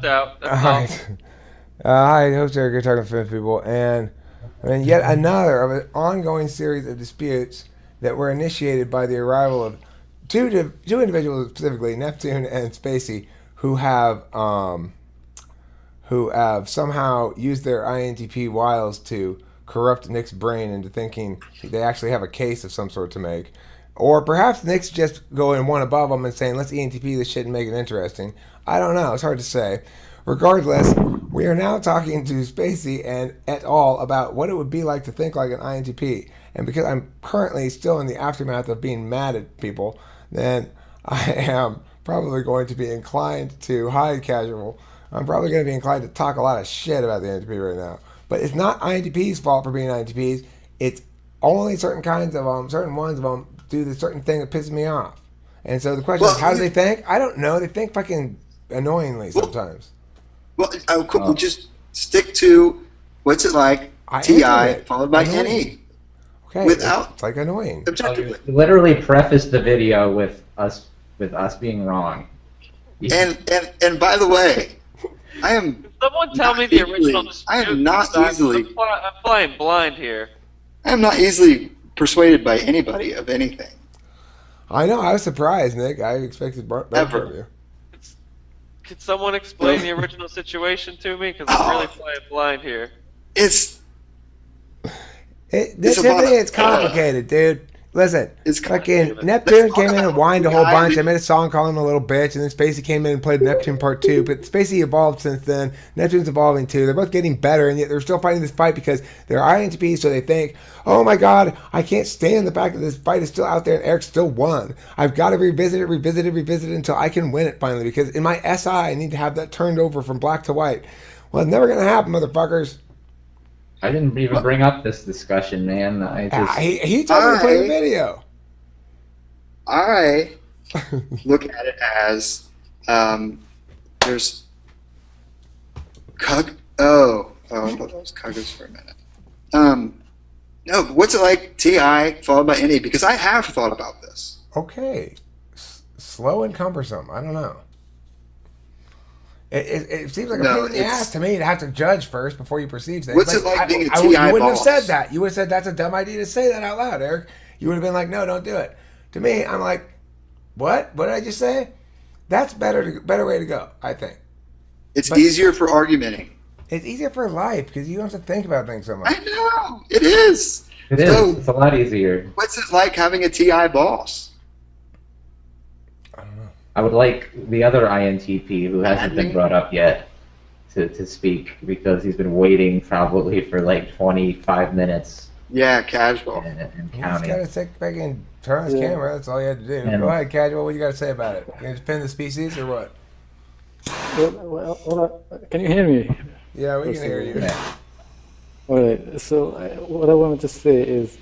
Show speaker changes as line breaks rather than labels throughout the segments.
left out.
All
That's all.
right. Hi, host Eric. You're talking to Finnish people, and yet another of an ongoing series of disputes that were initiated by the arrival of two individuals specifically, Neptune and Spacey, who have somehow used their INTP wiles to corrupt Nick's brain into thinking they actually have a case of some sort to make. Or perhaps Nick's just going one above them and saying, let's ENTP this shit and make it interesting. I don't know. It's hard to say. Regardless, we are now talking to Spacey and et al. About what it would be like to think like an INTP. And because I'm currently still in the aftermath of being mad at people, then I am probably going to be inclined to hide casual. I'm probably going to be inclined to talk a lot of shit about the INTP right now. But it's not INTP's fault for being INTPs. It's only certain kinds of them, certain ones of them do the certain thing that pisses me off. And so the question is, how do they think? I don't know. They think fucking annoyingly sometimes.
We'll just stick to what's it like, TI followed by NE.
Okay,
without
it's like annoying.
Objectively.
You literally prefaced the video with us being wrong.
And by the way, I am.
Can someone tell me the original dispute?
I am not easily.
I'm flying blind here.
I am not easily persuaded by anybody of anything.
I know. I was surprised, Nick. I expected better from you.
Could someone explain the original situation to me? Because I'm really flying blind here.
It's
complicated, dude. Listen, fucking Neptune came in and whined a whole bunch. I made a song calling him a little bitch, and then Spacey came in and played Neptune Part 2. But Spacey evolved since then. Neptune's evolving too. They're both getting better, and yet they're still fighting this fight because they're INTPs, so they think, oh my god, I can't stand the fact that this fight is still out there and Eric still won. I've got to revisit it until I can win it finally, because in my SI, I need to have that turned over from black to white. Well, it's never going to happen, motherfuckers.
I didn't even bring up this discussion, man.
He told me to play the video.
I look at it as there's I thought that was Cuggers for a minute. No, but what's it like TI followed by NE? Because I have thought about this.
Okay, slow and cumbersome. I don't know. It seems like a pain in the ass to me to have to judge first before you perceive things.
What's it like being a TI
You wouldn't
boss?
have said that. You would have said that's a dumb idea to say that out loud, Eric. You would have been like, no, don't do it. To me, I'm like, what? What did I just say? That's better way to go, I think.
It's easier for argumenting.
It's easier for life because you don't have to think about things so much.
I know. It is.
It is. It's a lot easier.
What's it like having a TI boss?
I would like the other INTP who hasn't been brought up yet to speak, because he's been waiting probably for like 25 minutes.
Yeah, casual.
And
You
counting.
just gotta take back and turn on his camera. That's all you had to do. Go ahead, casual. What you got to say about it? You gonna defend the species or what?
Well, can you hear me?
Yeah, we can hear you.
Yeah.
Alright, so what I wanted to say is,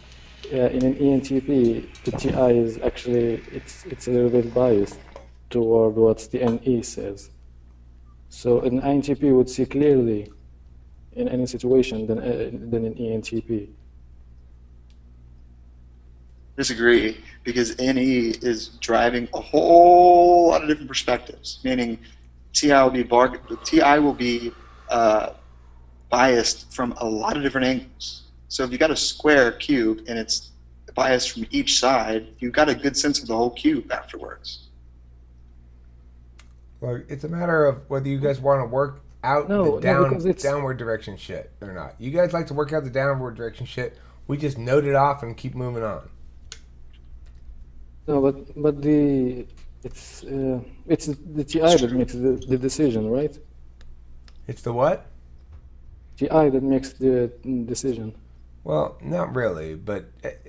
in an ENTP, the TI is actually, it's a little bit biased toward what the NE says. So an INTP would see clearly in any situation than an ENTP.
Disagree, because NE is driving a whole lot of different perspectives, meaning TI will be biased from a lot of different angles. So if you got a square cube and it's biased from each side, you've got a good sense of the whole cube afterwards.
Well, it's a matter of whether you guys want to work out the downward direction shit or not. You guys like to work out the downward direction shit. We just note it off and keep moving on.
No, but it's the TI that makes the decision, right?
It's the what?
TI that makes the decision.
Well, not really, but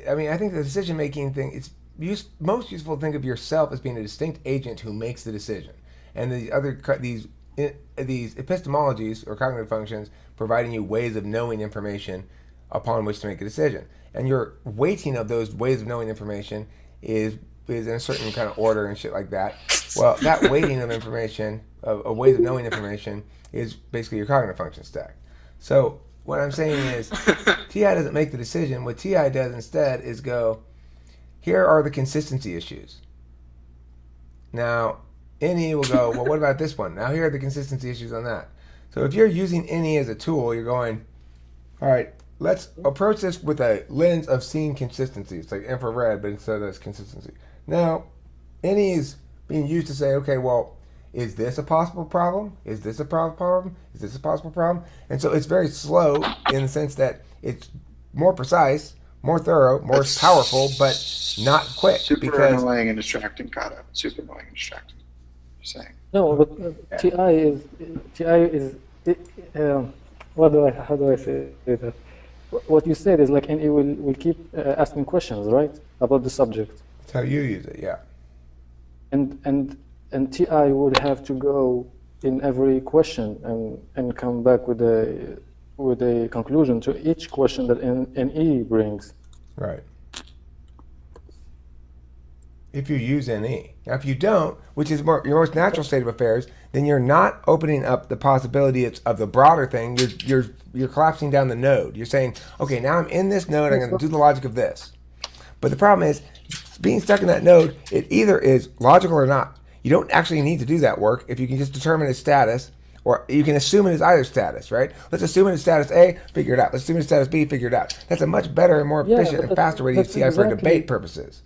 I mean, I think the decision-making thing, it's most useful to think of yourself as being a distinct agent who makes the decision. And these epistemologies or cognitive functions providing you ways of knowing information upon which to make a decision. And your weighting of those ways of knowing information is in a certain kind of order and shit like that. Well, that weighting of information, of ways of knowing information, is basically your cognitive function stack. So what I'm saying is, TI doesn't make the decision. What TI does instead is go, here are the consistency issues. Now, NE will go, well, what about this one? Now here are the consistency issues on that. So if you're using NE as a tool, you're going, all right, let's approach this with a lens of seeing consistency. It's like infrared, but instead of consistency. Now, NE is being used to say, okay, well, is this a possible problem? Is this a problem? Is this a possible problem? And so it's very slow in the sense that it's more precise, more thorough, more powerful, but not quick.
Super annoying and distracting, Kata. Super annoying and distracting. Just saying.
No, but TI is how do I say that? What you said is like, and it will keep asking questions, right, about the subject.
That's how you use it, yeah.
And TI would have to go in every question and come back with a conclusion to each question that NE brings.
Right. If you use NE. Now, if you don't, which is your most natural state of affairs, then you're not opening up the possibility of the broader thing. You're collapsing down the node. You're saying, okay, now I'm in this node. I'm going to do the logic of this. But the problem is, being stuck in that node, it either is logical or not. You don't actually need to do that work if you can just determine its status, or you can assume it is either status, right? Let's assume it is status A, figure it out. Let's assume it's status B, figure it out. That's a much better and more efficient and faster way to use TI for debate purposes.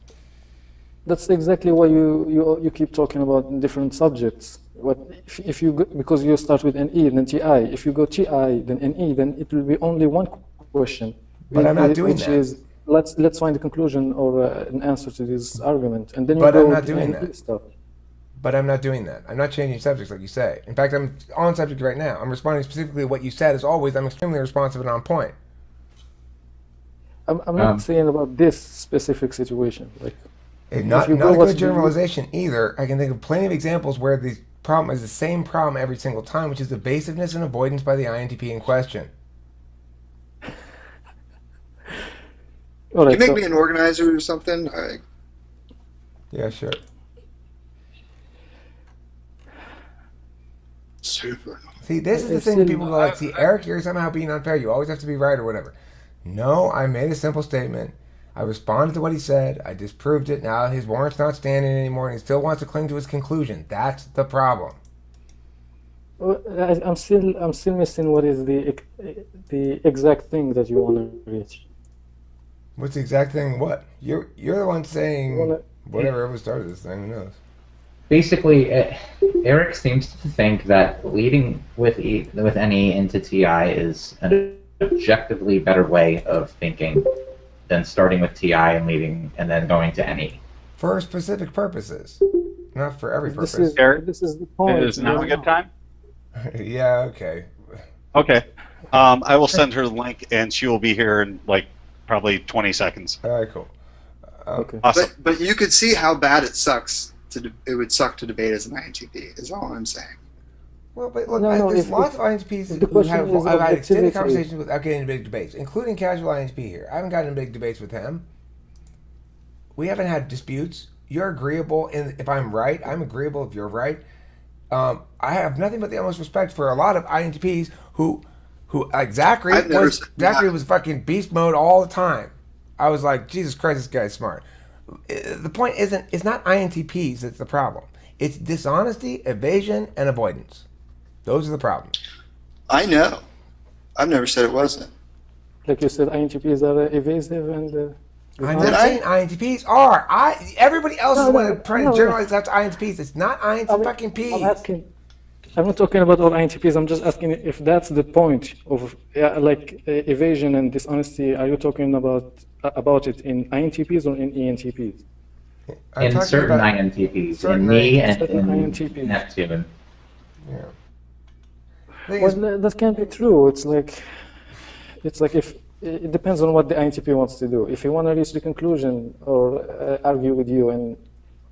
That's exactly why you keep talking about different subjects. What if you go, because you start with NE and then TI. If you go TI then NE, then it will be only one question.
But I'm not doing that.
Which is let's find a conclusion or an answer to this argument, and then you
But
go
I'm not
to
doing
NE
that.
stuff.
But I'm not doing that. I'm not changing subjects like you say. In fact, I'm on subject right now. I'm responding specifically to what you said. As always, I'm extremely responsive and on point.
I'm not saying about this specific situation. Like,
Not a good generalization either. I can think of plenty of examples where the problem is the same problem every single time, which is evasiveness and avoidance by the INTP in question.
all right,
Can you make me an organizer or something?
Yeah, sure.
Super annoying.
See, this is the thing that people go like, see, Eric, you're somehow being unfair. You always have to be right or whatever. No, I made a simple statement. I responded to what he said. I disproved it. Now his warrant's not standing anymore, and he still wants to cling to his conclusion. That's the problem.
Well, I'm still missing what is the exact thing that you want to reach.
What's the exact thing? What? You're the one saying whatever ever started this thing. Who knows?
Basically, Eric seems to think that leading with NE into TI is an objectively better way of thinking than starting with TI and leading and then going to NE.
For specific purposes, not for every purpose.
This is the point.
Is now a good time?
Yeah, okay.
Okay. I will send her the link, and she will be here in like probably 20 seconds.
All right, cool.
Okay.
Awesome.
But you could see how bad it sucks. It would suck to debate as an INTP, is all I'm saying.
Well, but look,
No,
there's lots of INTPs
the
who
question is
I've had extended
objectivity.
conversations without getting into big debates, including casual INTP here. I haven't gotten into big debates with him. We haven't had disputes. You're agreeable if I'm right. I'm agreeable if you're right. I have nothing but the utmost respect for a lot of INTPs who Zachary was fucking beast mode all the time. I was like, Jesus Christ, this guy's smart. The point it's not INTPs that's the problem. It's dishonesty, evasion, and avoidance. Those are the problems.
I know. I've never said it wasn't.
Like you said, INTPs are evasive and.
I'm not saying INTPs are. Everybody else is the one trying to generalize that to INTPs. It's not INTPs.
I'm not talking about all INTPs. I'm just asking if that's the point of evasion and dishonesty. Are you talking about it in INTPs or in ENTPs?
In certain INTPs, in me and in Neptune.
Yeah.
Well, that can't be true. It's like if it depends on what the INTP wants to do. If he want to reach the conclusion or argue with you, and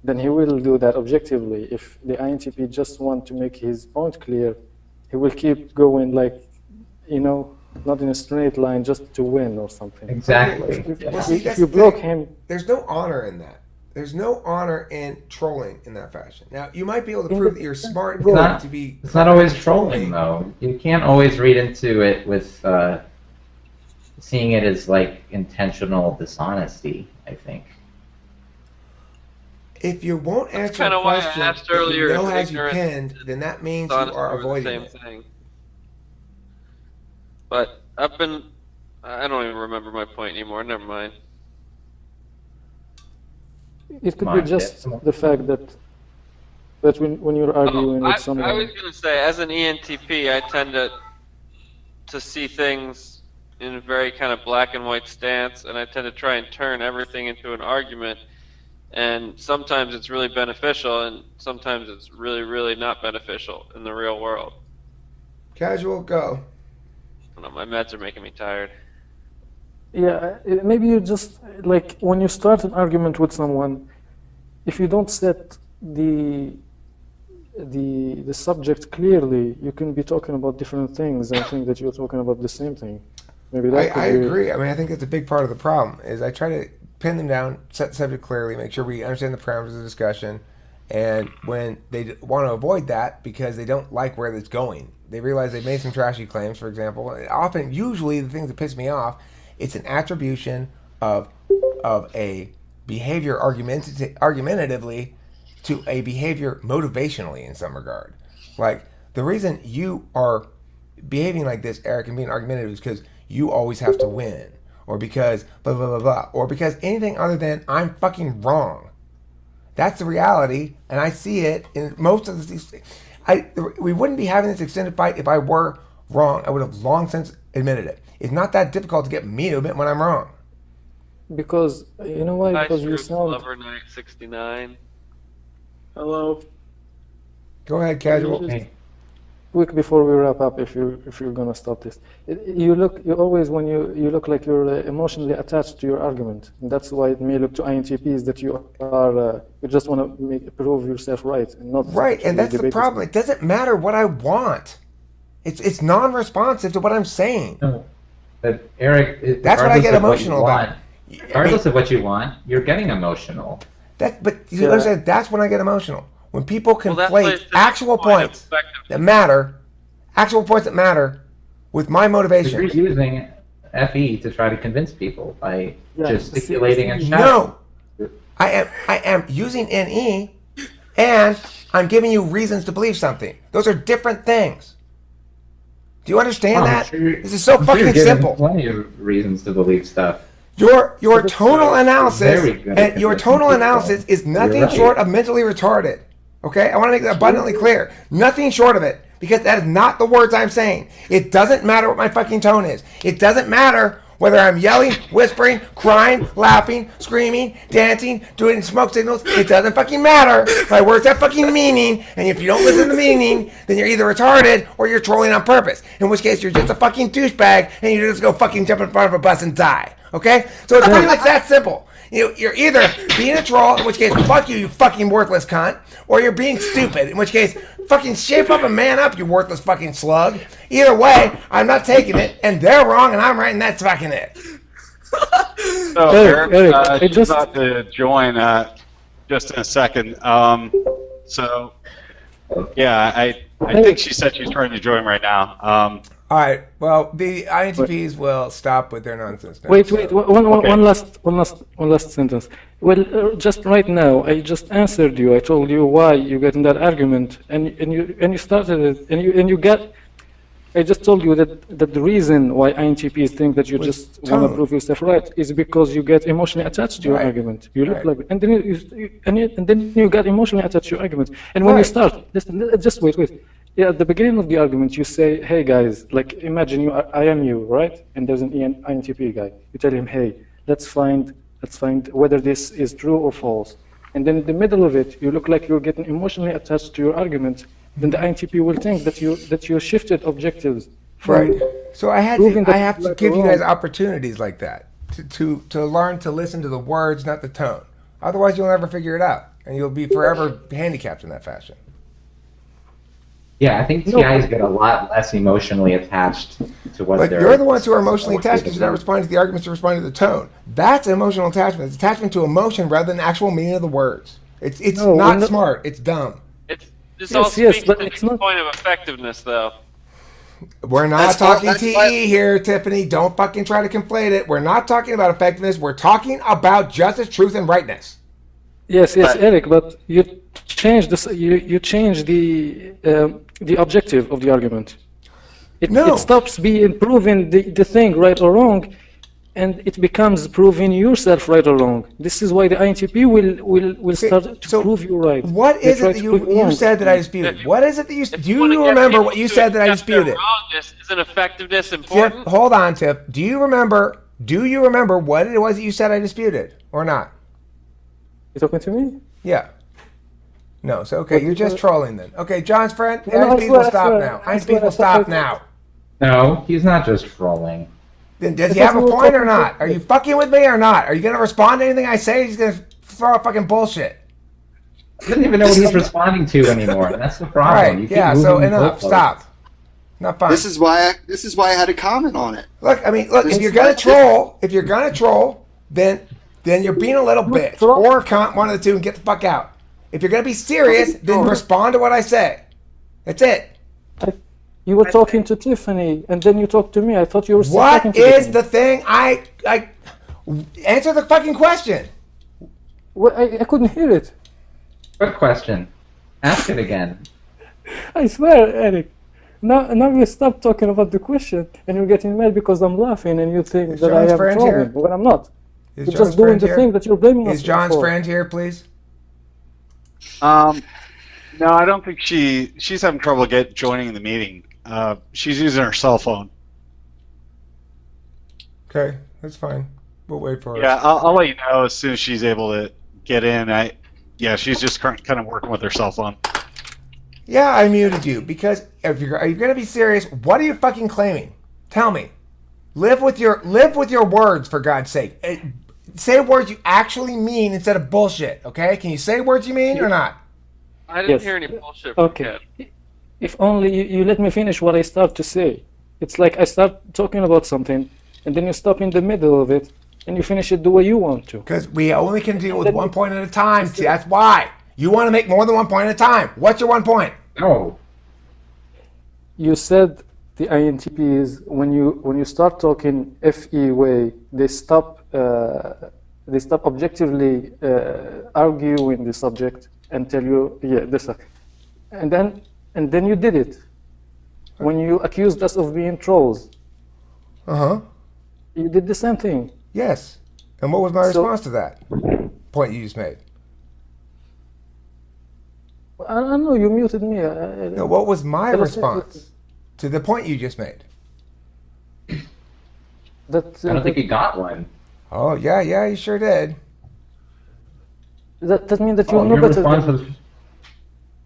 then he will do that objectively. If the INTP just want to make his point clear, he will keep going not in a straight line just to win or something.
Exactly.
If you block him,
there's no honor in that. There's no honor in trolling in that fashion. Now, you might be able to prove that you're smart enough to be...
It's not always trolling, though. You can't always read into it with seeing it as, like, intentional dishonesty, I think.
If you won't answer
kinda
a
why I
question
asked
that
earlier
you know
if
has you
ignorance
pinned, then that means you
Honesty
are
were the
avoiding
same
it.
thing. But I don't even remember my point anymore. Never mind.
It could
Come
be
on,
just
Tiff.
the fact that when you're arguing with
I
someone,
was gonna say, as an ENTP, I tend to see things in a very kind of black and white stance, and I tend to try and turn everything into an argument. And sometimes it's really beneficial, and sometimes it's really, really not beneficial in the real world.
Casual, go.
I don't know, my meds are making me tired.
yeah, maybe you just like when you start an argument with someone, if you don't set the subject clearly, you can be talking about different things and think that you're talking about the same thing. Maybe that could
I
be.
agree. I mean, I think that's a big part of the problem. Is I try to pin them down, set the subject clearly, make sure we understand the parameters of the discussion, and when they want to avoid that because they don't like where it's going, they realize they made some trashy claims. For example, often, usually, the things that piss me off, it's an attribution of a behavior argumentatively to a behavior motivationally in some regard. Like the reason you are behaving like this, Eric, and being argumentative is because you always have to win, or because blah blah blah blah, or because anything other than I'm fucking wrong. That's the reality, and I see it in most of these. We wouldn't be having this extended fight if I were wrong. I would have long since admitted it. It's not that difficult to get me to admit when I'm wrong.
Because you know why?
Hi,
Because you
Scrooge
sound
Lover Night 69.
Hello.
Go ahead, casual.
Hey,
quick before we wrap up. If you're gonna stop this, you always when you look like you're emotionally attached to your argument. And that's why it may look to INTPs that you are you just want to prove yourself right and not
Right, and
actually
that's the
debate
problem. It doesn't matter what I want. It's non-responsive to what I'm saying.
no, but Eric,
That's what I get
regardless of what you
emotional
want,
about.
regardless of what you want, you're getting emotional.
But you
Yeah.
understand, that's when I get emotional. When people
Well, that plays
conflate
to the
actual
point of
points
effectiveness.
that matter, with my
You're
motivation.
using FE to try to convince people by
Yeah,
gesticulating and
see,
shouting.
No, I am using NE, and I'm giving you reasons to believe something. Those are different things. Do you understand
I'm
that?
sure-
This is so
I'm sure
fucking
you're given
simple.
Plenty of reasons to believe stuff.
Your
that's
tonal
very
analysis
good at
and your
convincing
tonal
people.
analysis is nothing
You're right.
short of mentally retarded. Okay, I want to make that abundantly clear. Nothing short of it, because that is not the words I'm saying. It doesn't matter what my fucking tone is. It doesn't matter whether I'm yelling, whispering, crying, laughing, screaming, dancing, doing smoke signals. It doesn't fucking matter. My words have fucking meaning, and if you don't listen to meaning, then you're either retarded or you're trolling on purpose. In which case, you're just a fucking douchebag, and you just go fucking jump in front of a bus and die. Okay? So it's pretty much that simple. You're either being a troll, in which case, fuck you, you fucking worthless cunt, or you're being stupid, in which case, fucking shape up and man up, you worthless fucking slug. Either way, I'm not taking it, and they're wrong, and I'm right, and that's fucking it.
So,
Eric, I
she's
just-
about to join just in a second. So, yeah, I think she said she's trying to join right now.
All right. Well, the INTPs will stop with their nonsense now.
Wait,
so-
Okay.
one last sentence. Well, just right now, I just answered you. I told you why you got in that argument, and you started it, and you got. I just told you that the reason why INTPs think that you
Was
just want to
tone.
prove yourself right is because you get emotionally attached to your
Right.
argument. You look
Right.
like, and then you got emotionally attached to your argument. And when you
Right.
start, listen, just wait. Yeah, at the beginning of the argument, you say, "Hey guys, like imagine I am you, right? And there's an INTP guy. You tell him, "Hey, let's find whether this is true or false." And then in the middle of it, you look like you're getting emotionally attached to your argument. Then the INTP will think that you shifted objectives from
Right. So I
proving that
have to
you're
give you guys
wrong.
opportunities like that to learn to listen to the words, not the tone. Otherwise, you'll never figure it out, and you'll be forever handicapped in that fashion.
Yeah, I think
No.
TIs get a lot less emotionally attached to what
But
they're.
you're the ones who are emotionally attached because you're not responding to the arguments, you're responding to the tone. That's emotional attachment. It's attachment to emotion rather than actual meaning of the words. It's
No,
not
we're not-
smart. It's dumb.
This
Yes,
all
yes,
speaks
but
to
it's
the
not-
point of effectiveness, though.
We're not
That's
talking
why- that's
TE
why-
here, Tiffany. Don't fucking try to conflate it. We're not talking about effectiveness. We're talking about justice, truth, and rightness.
Yes,
But-
Eric, but you change this. You change the objective of the argument.
No.
It stops being proving the thing right or wrong, and it becomes proving yourself right or wrong. This is why the INTP will start to
so
prove you right.
What
They
is
try
it that
to prove
you
wrong.
said that I disputed? What is it that you
If
do you
wanna get
remember
people
what you
to
said that I
accept their
disputed?
wrongness, isn't effectiveness
Tip,
important?
hold on, Tip. Do you remember what it was that you said I disputed or not?
You talking to me?
Yeah. No, so okay, you're just trolling then. Okay, John's friend,
No, I
INTP
swear,
will
I
stop
swear,
now.
I
INTP
swear,
will
I
stop
swear.
now.
No, he's not just trolling.
Then does he
I
have
thought
a
we were
point or
talking
not?
to-
Are you fucking with me or not? Are you gonna respond to anything I say? He's gonna throw out fucking bullshit.
He doesn't even know what he's responding to anymore. And that's the
All
problem.
right,
You keep
yeah. So
moving
enough.
goalposts.
Stop. Not fun.
This is why I had to comment on it.
Look, I mean, look. If you're gonna troll, then you're being a little bitch,
troll.
or one of the two, and get the fuck out. If you're gonna be serious, then respond to what I say. That's it.
You were talking to Tiffany, and then you talked to me. I thought you were still
What
talking to
is
Tiffany.
the thing? I answer the fucking question.
Well, I couldn't hear it.
Good question. Ask it again.
I swear, Eric. Now you stop talking about the question, and you're getting mad because I'm laughing, and you think
Is
that I
John's
am
friend
trolling,
here?
but I'm not.
Is
You're
John's
just doing
friend
the
here?
thing that you're blaming us
Is John's
for.
friend here, please?
No, I don't think she's having trouble joining the meeting. She's using her cell phone.
Okay, that's fine. We'll wait for her.
Yeah, I'll let you know as soon as she's able to get in. Yeah, she's just kind of working with her cell phone.
Yeah, I muted you because are you gonna be serious? What are you fucking claiming? Tell me. Live with your words, for God's sake. Say words you actually mean instead of bullshit. Okay? Can you say words you mean or not?
I didn't
Yes.
hear any bullshit from
Okay.
Ken.
If only you let me finish what I start to say. It's like I start talking about something, and then you stop in the middle of it, and you finish it the way you want to.
Because we only can deal with 1 point at a time. See, that's why. You want to make more than 1 point at a time. What's your 1 point?
No.
You said the INTPs when you start talking FE way, they stop objectively arguing the subject and tell you and then you did it when you accused us of being trolls.
Uh-huh.
You did the same thing.
Yes. And what was my
So-
response to that point you just made?
I don't know. You muted me.
No, what was my
Tell us-
response to the point you just made?
That
I don't think he got one.
Oh, yeah, you sure did.
that means that you
Oh,
know
your
better
response
than,
was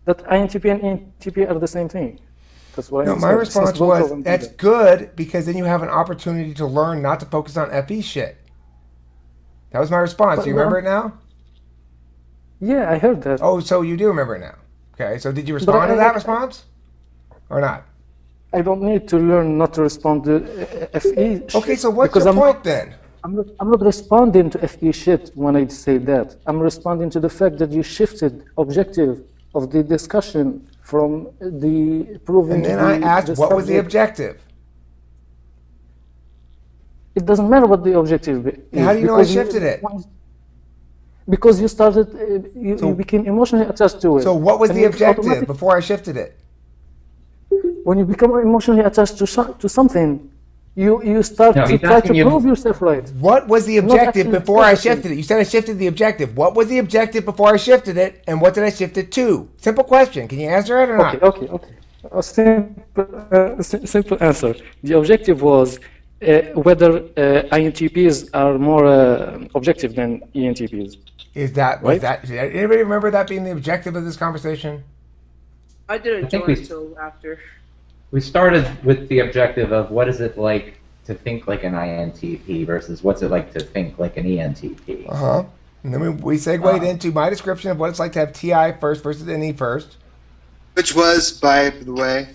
that INTP and ENTP are the same thing. That's what
No,
I
my
said,
response
since both of
was,
them do
that's
that.
good because then you have an opportunity to learn not to focus on FE shit. That was my response. Do you
But-
remember it now?
Yeah, I heard that.
Oh, so you do remember it now. Okay, so did you respond to that response? Or not?
I don't need to learn not to respond to FE.
Okay, so what's
because
your
I'm
point then?
I'm not responding to FE shit when I say that. I'm responding to the fact that you shifted objective of the discussion from the proving.
And then I asked,
the
what was the
subject.
objective?
It doesn't matter what the objective is.
How do you know I
because
shifted it?
Because you started, you became emotionally attached to it.
So what was
And
the
you
objective
automatic-
before I shifted it?
When you become emotionally attached to something, you start
No,
to
he's
try to
asking you-
prove yourself right.
What was the
Not
objective
actually
before I
focusing.
shifted it? You said I shifted the objective. What was the objective before I shifted it, and what did I shift it to? Simple question. Can you answer it or not?
Okay. A simple answer. The objective was whether INTPs are more objective than ENTPs.
Was
Right?
that? Did anybody remember that being the objective of this conversation?
I didn't
think
join
we-
until after.
We started with the objective of what is it like to think like an INTP versus what's it like to think like an ENTP.
Uh huh. And then we segued into my description of what it's like to have TI first versus NE first.
Which was, by the way,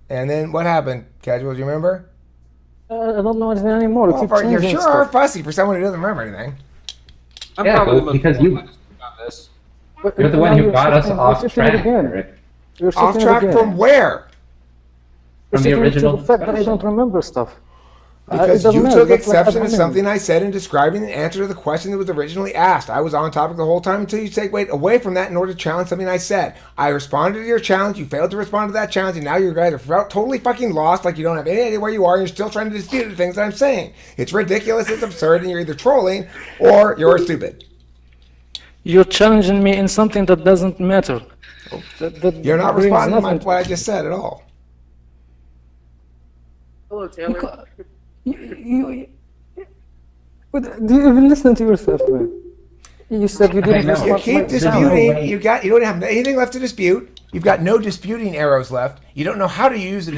And then what happened? Casual, do you remember?
I don't know anything anymore.
Well,
Keep
you
changing
sure
stuff.
are fussy for someone who doesn't remember anything.
I'm
Yeah,
probably
but
the
because
most
you-
honest about this.
But
You're the
now
one who
you're
got us
shifting-
off
you're shifting it
track,
again.
Eric.
You're
Off
shifting it
track
again.
from where?
You're
From the
shifting it to
original
the fact that I
discussion.
don't remember stuff.
Because
doesn't
you
matter.
took
That's what
exception to
happened.
something I said in describing the answer to the question that was originally asked. I was on topic the whole time until you segued away from that in order to challenge something I said. I responded to your challenge. You failed to respond to that challenge, and now you're guys are totally fucking lost, like you don't have any idea where you are, and you're still trying to dispute the things that I'm saying. It's ridiculous, it's absurd, and you're either trolling or you're stupid.
You're challenging me in something that doesn't matter. That
You're not
brings
responding to
nothing
what I just said at all.
Hello, Taylor.
But do you even listen to yourself, man? You said you didn't
I know.
respond
You
to
keep
my
disputing.
way.
You don't have anything left to dispute. You've got no disputing arrows left. You don't know how to use the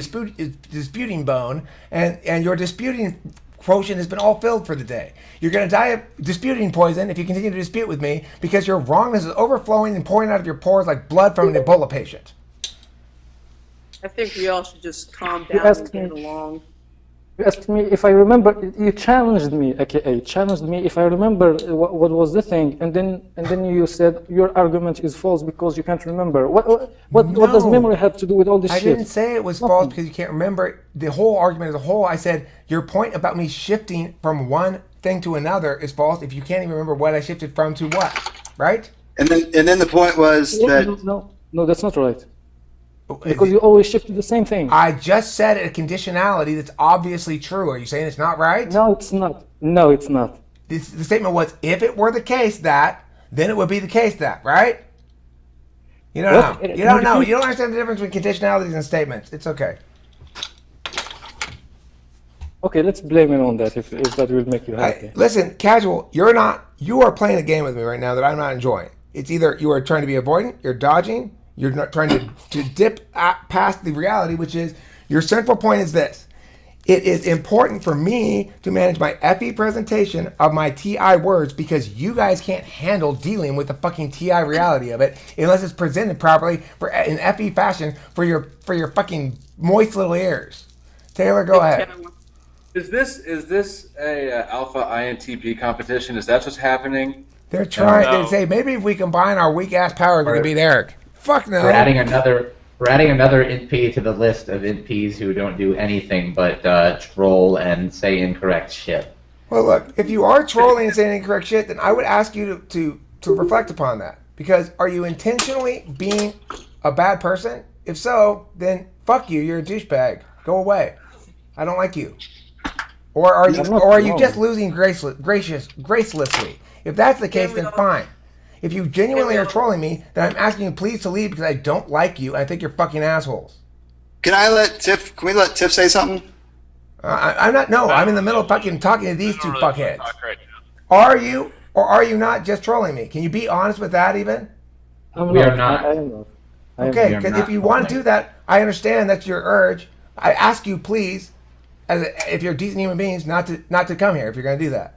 disputing bone, and your disputing quotient has been all filled for the day. You're going to die of disputing poison if you continue to dispute with me because your wrongness is overflowing and pouring out of your pores like blood from an Ebola patient.
I think we all should just calm
You
down
asked
and get
me-
along.
You asked me if I remember. You challenged me, aka challenged me if I remember what was the thing, and then you said your argument is false because you can't remember. What does
No.
memory have to do with all this
I
shit?
didn't say it was
Nothing.
false because you can't remember the whole argument as a whole. I said your point about me shifting from one thing to another is false if you can't even remember what I shifted from to what, right?
And then the point was that
No, that's not right. Because you always shift to the same thing.
I just said a conditionality that's obviously true. Are you saying it's not right?
No, it's not. No, it's not.
The statement was, if it were the case that, then it would be the case that, right? You don't
What?
know. You don't know. You don't understand the difference between conditionalities and statements. It's okay.
Okay, let's blame it on that if that will make you happy.
Listen, casual, you are playing a game with me right now that I'm not enjoying. It's either you are trying to be avoidant, you're dodging, you're not trying to dip past the reality, which is your central point is this. It is important for me to manage my FE presentation of my TI words because you guys can't handle dealing with the fucking TI reality of it unless it's presented properly in FE fashion for your fucking moist little ears. Taylor, go ahead.
Is this a alpha INTP competition? Is that what's happening?
They're trying.
No.
They say maybe if we combine our weak ass powers, we can beat Eric. Fuck no.
We're adding another INP to the list of INPs who don't do anything but troll and say incorrect shit.
Well, look, if you are trolling and saying incorrect shit, then I would ask you to reflect upon that. Because are you intentionally being a bad person? If so, then fuck you. You're a douchebag. Go away. I don't like you. Or are you just losing gracelessly? If that's the case, then fine. If you genuinely are trolling me, then I'm asking you please to leave because I don't like you and I think you're fucking assholes.
can we let Tiff say something?
I'm not. No, I'm in the middle of fucking talking to these two fuckheads.
Talk right now.
Are you or are you not just trolling me? Can you be honest with that even?
We are not.
I am not. I am
Okay,
We are
because
not
if you want to
trolling.
do that, I understand that's your urge. I ask you please, if you're decent human beings, not to come here if you're going to do that.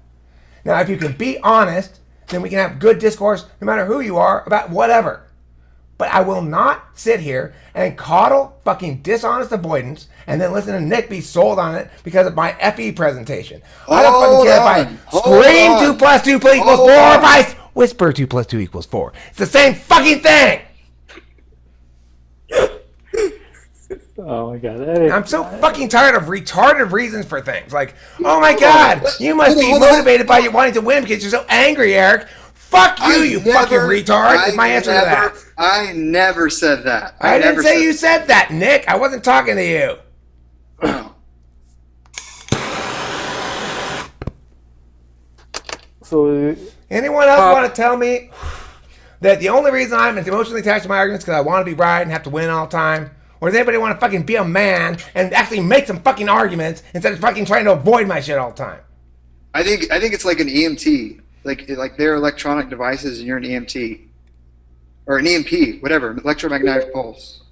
Now, if you can be honest, then we can have good discourse, no matter who you are, about whatever. But I will not sit here and coddle fucking dishonest avoidance and then listen to Nick be sold on it because of my FE presentation. I don't fucking care if I scream 2 plus 2 equals 4 or if I whisper 2 plus 2 equals 4. It's the same fucking thing.
Oh my god. Eric,
I'm so fucking tired of retarded reasons for things. Like, oh my god, you must be motivated by you wanting to win because you're so angry, Eric. Fuck you, you fucking retard. Is my answer to that.
I never said that.
I didn't
never
say
said
you said that, Nick. I wasn't talking to you.
So
Anyone else want to tell me that the only reason I'm emotionally attached to my arguments is because I want to be right and have to win all the time? Or does anybody want to fucking be a man and actually make some fucking arguments instead of fucking trying to avoid my shit all the time?
I think it's like an EMT, like they're electronic devices, and you're an EMT or an EMP, whatever, electromagnetic pulse.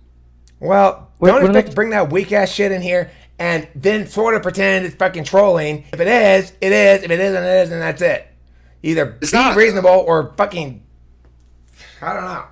Well,
We're
don't expect
not-
to bring that weak ass shit in here and then sort of pretend it's fucking trolling. If it is, it is. If it isn't, it is, and that's it. Either
It's
be
not.
reasonable or fucking, I don't know.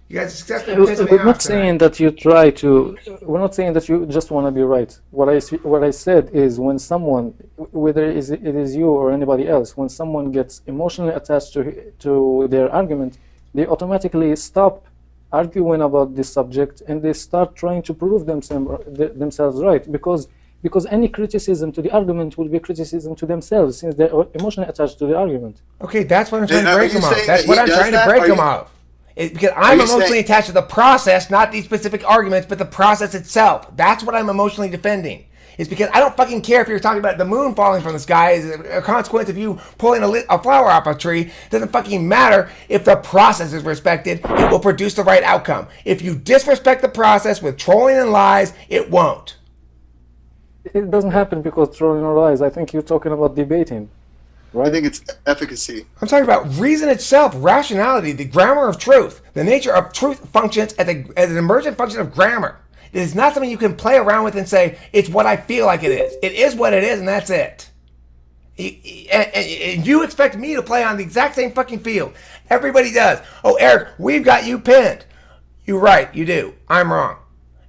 You guys successfully pissed me
we're
off
not
tonight.
saying that you try to. We're not saying that you just want to be right. What I said is when someone, whether it is you or anybody else, when someone gets emotionally attached to their argument, they automatically stop arguing about this subject and they start trying to prove themselves right because because any criticism to the argument will be criticism to themselves, since they're emotionally attached to the argument.
Okay, that's what I'm trying to
Are
break
you
them off.
saying
That's
that
what
he
I'm
does
trying to
that?
break
Are
them
you-
off. Because I'm
you
emotionally
saying-
attached to the process, not these specific arguments, but the process itself. That's what I'm emotionally defending. It's because I don't fucking care if you're talking about the moon falling from the sky as a consequence of you pulling a flower off a tree. It doesn't fucking matter if the process is respected. It will produce the right outcome. If you disrespect the process with trolling and lies, it won't.
It doesn't happen because trolling or lies. I think you're talking about debating,
I
right?
think it's efficacy.
I'm talking about reason itself, rationality, the grammar of truth. The nature of truth functions as an emergent function of grammar. It is not something you can play around with and say, it's what I feel like it is. It is what it is, and that's it. And you expect me to play on the exact same fucking field. Everybody does. Oh, Eric, we've got you pinned. You're right, you do. I'm wrong.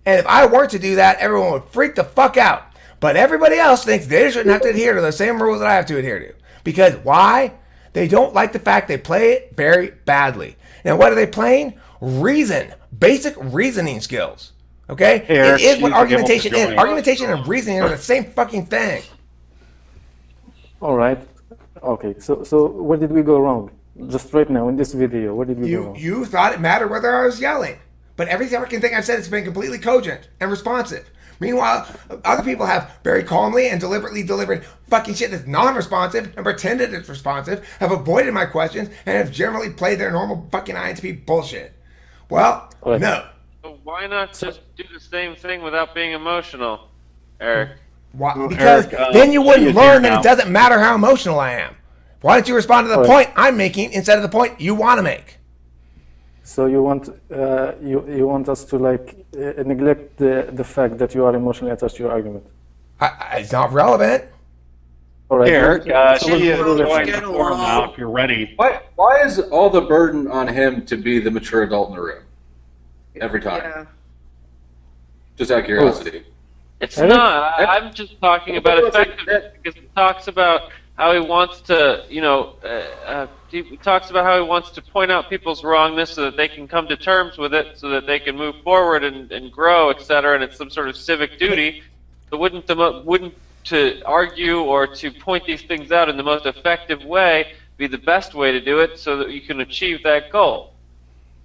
And if I weren't to do that, everyone would freak the fuck out. But everybody else thinks they shouldn't have to adhere to the same rules that I have to adhere to. Because why? They don't like the fact they play it very badly. Now, what are they playing? Reason. Basic reasoning skills. Okay?
Hey, Eric,
it is what
you forgive
argumentation
him for
is.
joining.
Argumentation and reasoning are the same fucking thing.
All right. Okay. So where did we go wrong? Just right now in this video, where did we go wrong?
You thought it mattered whether I was yelling. But every fucking thing I've said has been completely cogent and responsive. Meanwhile, other people have very calmly and deliberately delivered fucking shit that's non-responsive and pretended it's responsive, have avoided my questions, and have generally played their normal fucking INTP bullshit. Well,
Right.
no.
So why not just do the same thing without being emotional, Eric?
Why?
Well,
Because
Eric,
then you
she
wouldn't
is
learn
here
that
now.
it doesn't matter how emotional I am. Why don't you respond to the
Right.
point I'm making instead of the point you want to make?
So you want you want us to neglect the fact that you are emotionally attached to your argument.
It's not relevant.
All right.
Eric,
So
she
let's
is
do the
going
left.
to form now if you're ready.
Why is all the burden on him to be the mature adult in the room? Every time.
Yeah.
Just out of curiosity.
It's
Eric?
not. I'm just talking about effectiveness because it talks about how he wants to, he talks about how he wants to point out people's wrongness so that they can come to terms with it, so that they can move forward and grow, etc. And it's some sort of civic duty. So wouldn't to argue or to point these things out in the most effective way be the best way to do it so that you can achieve that goal?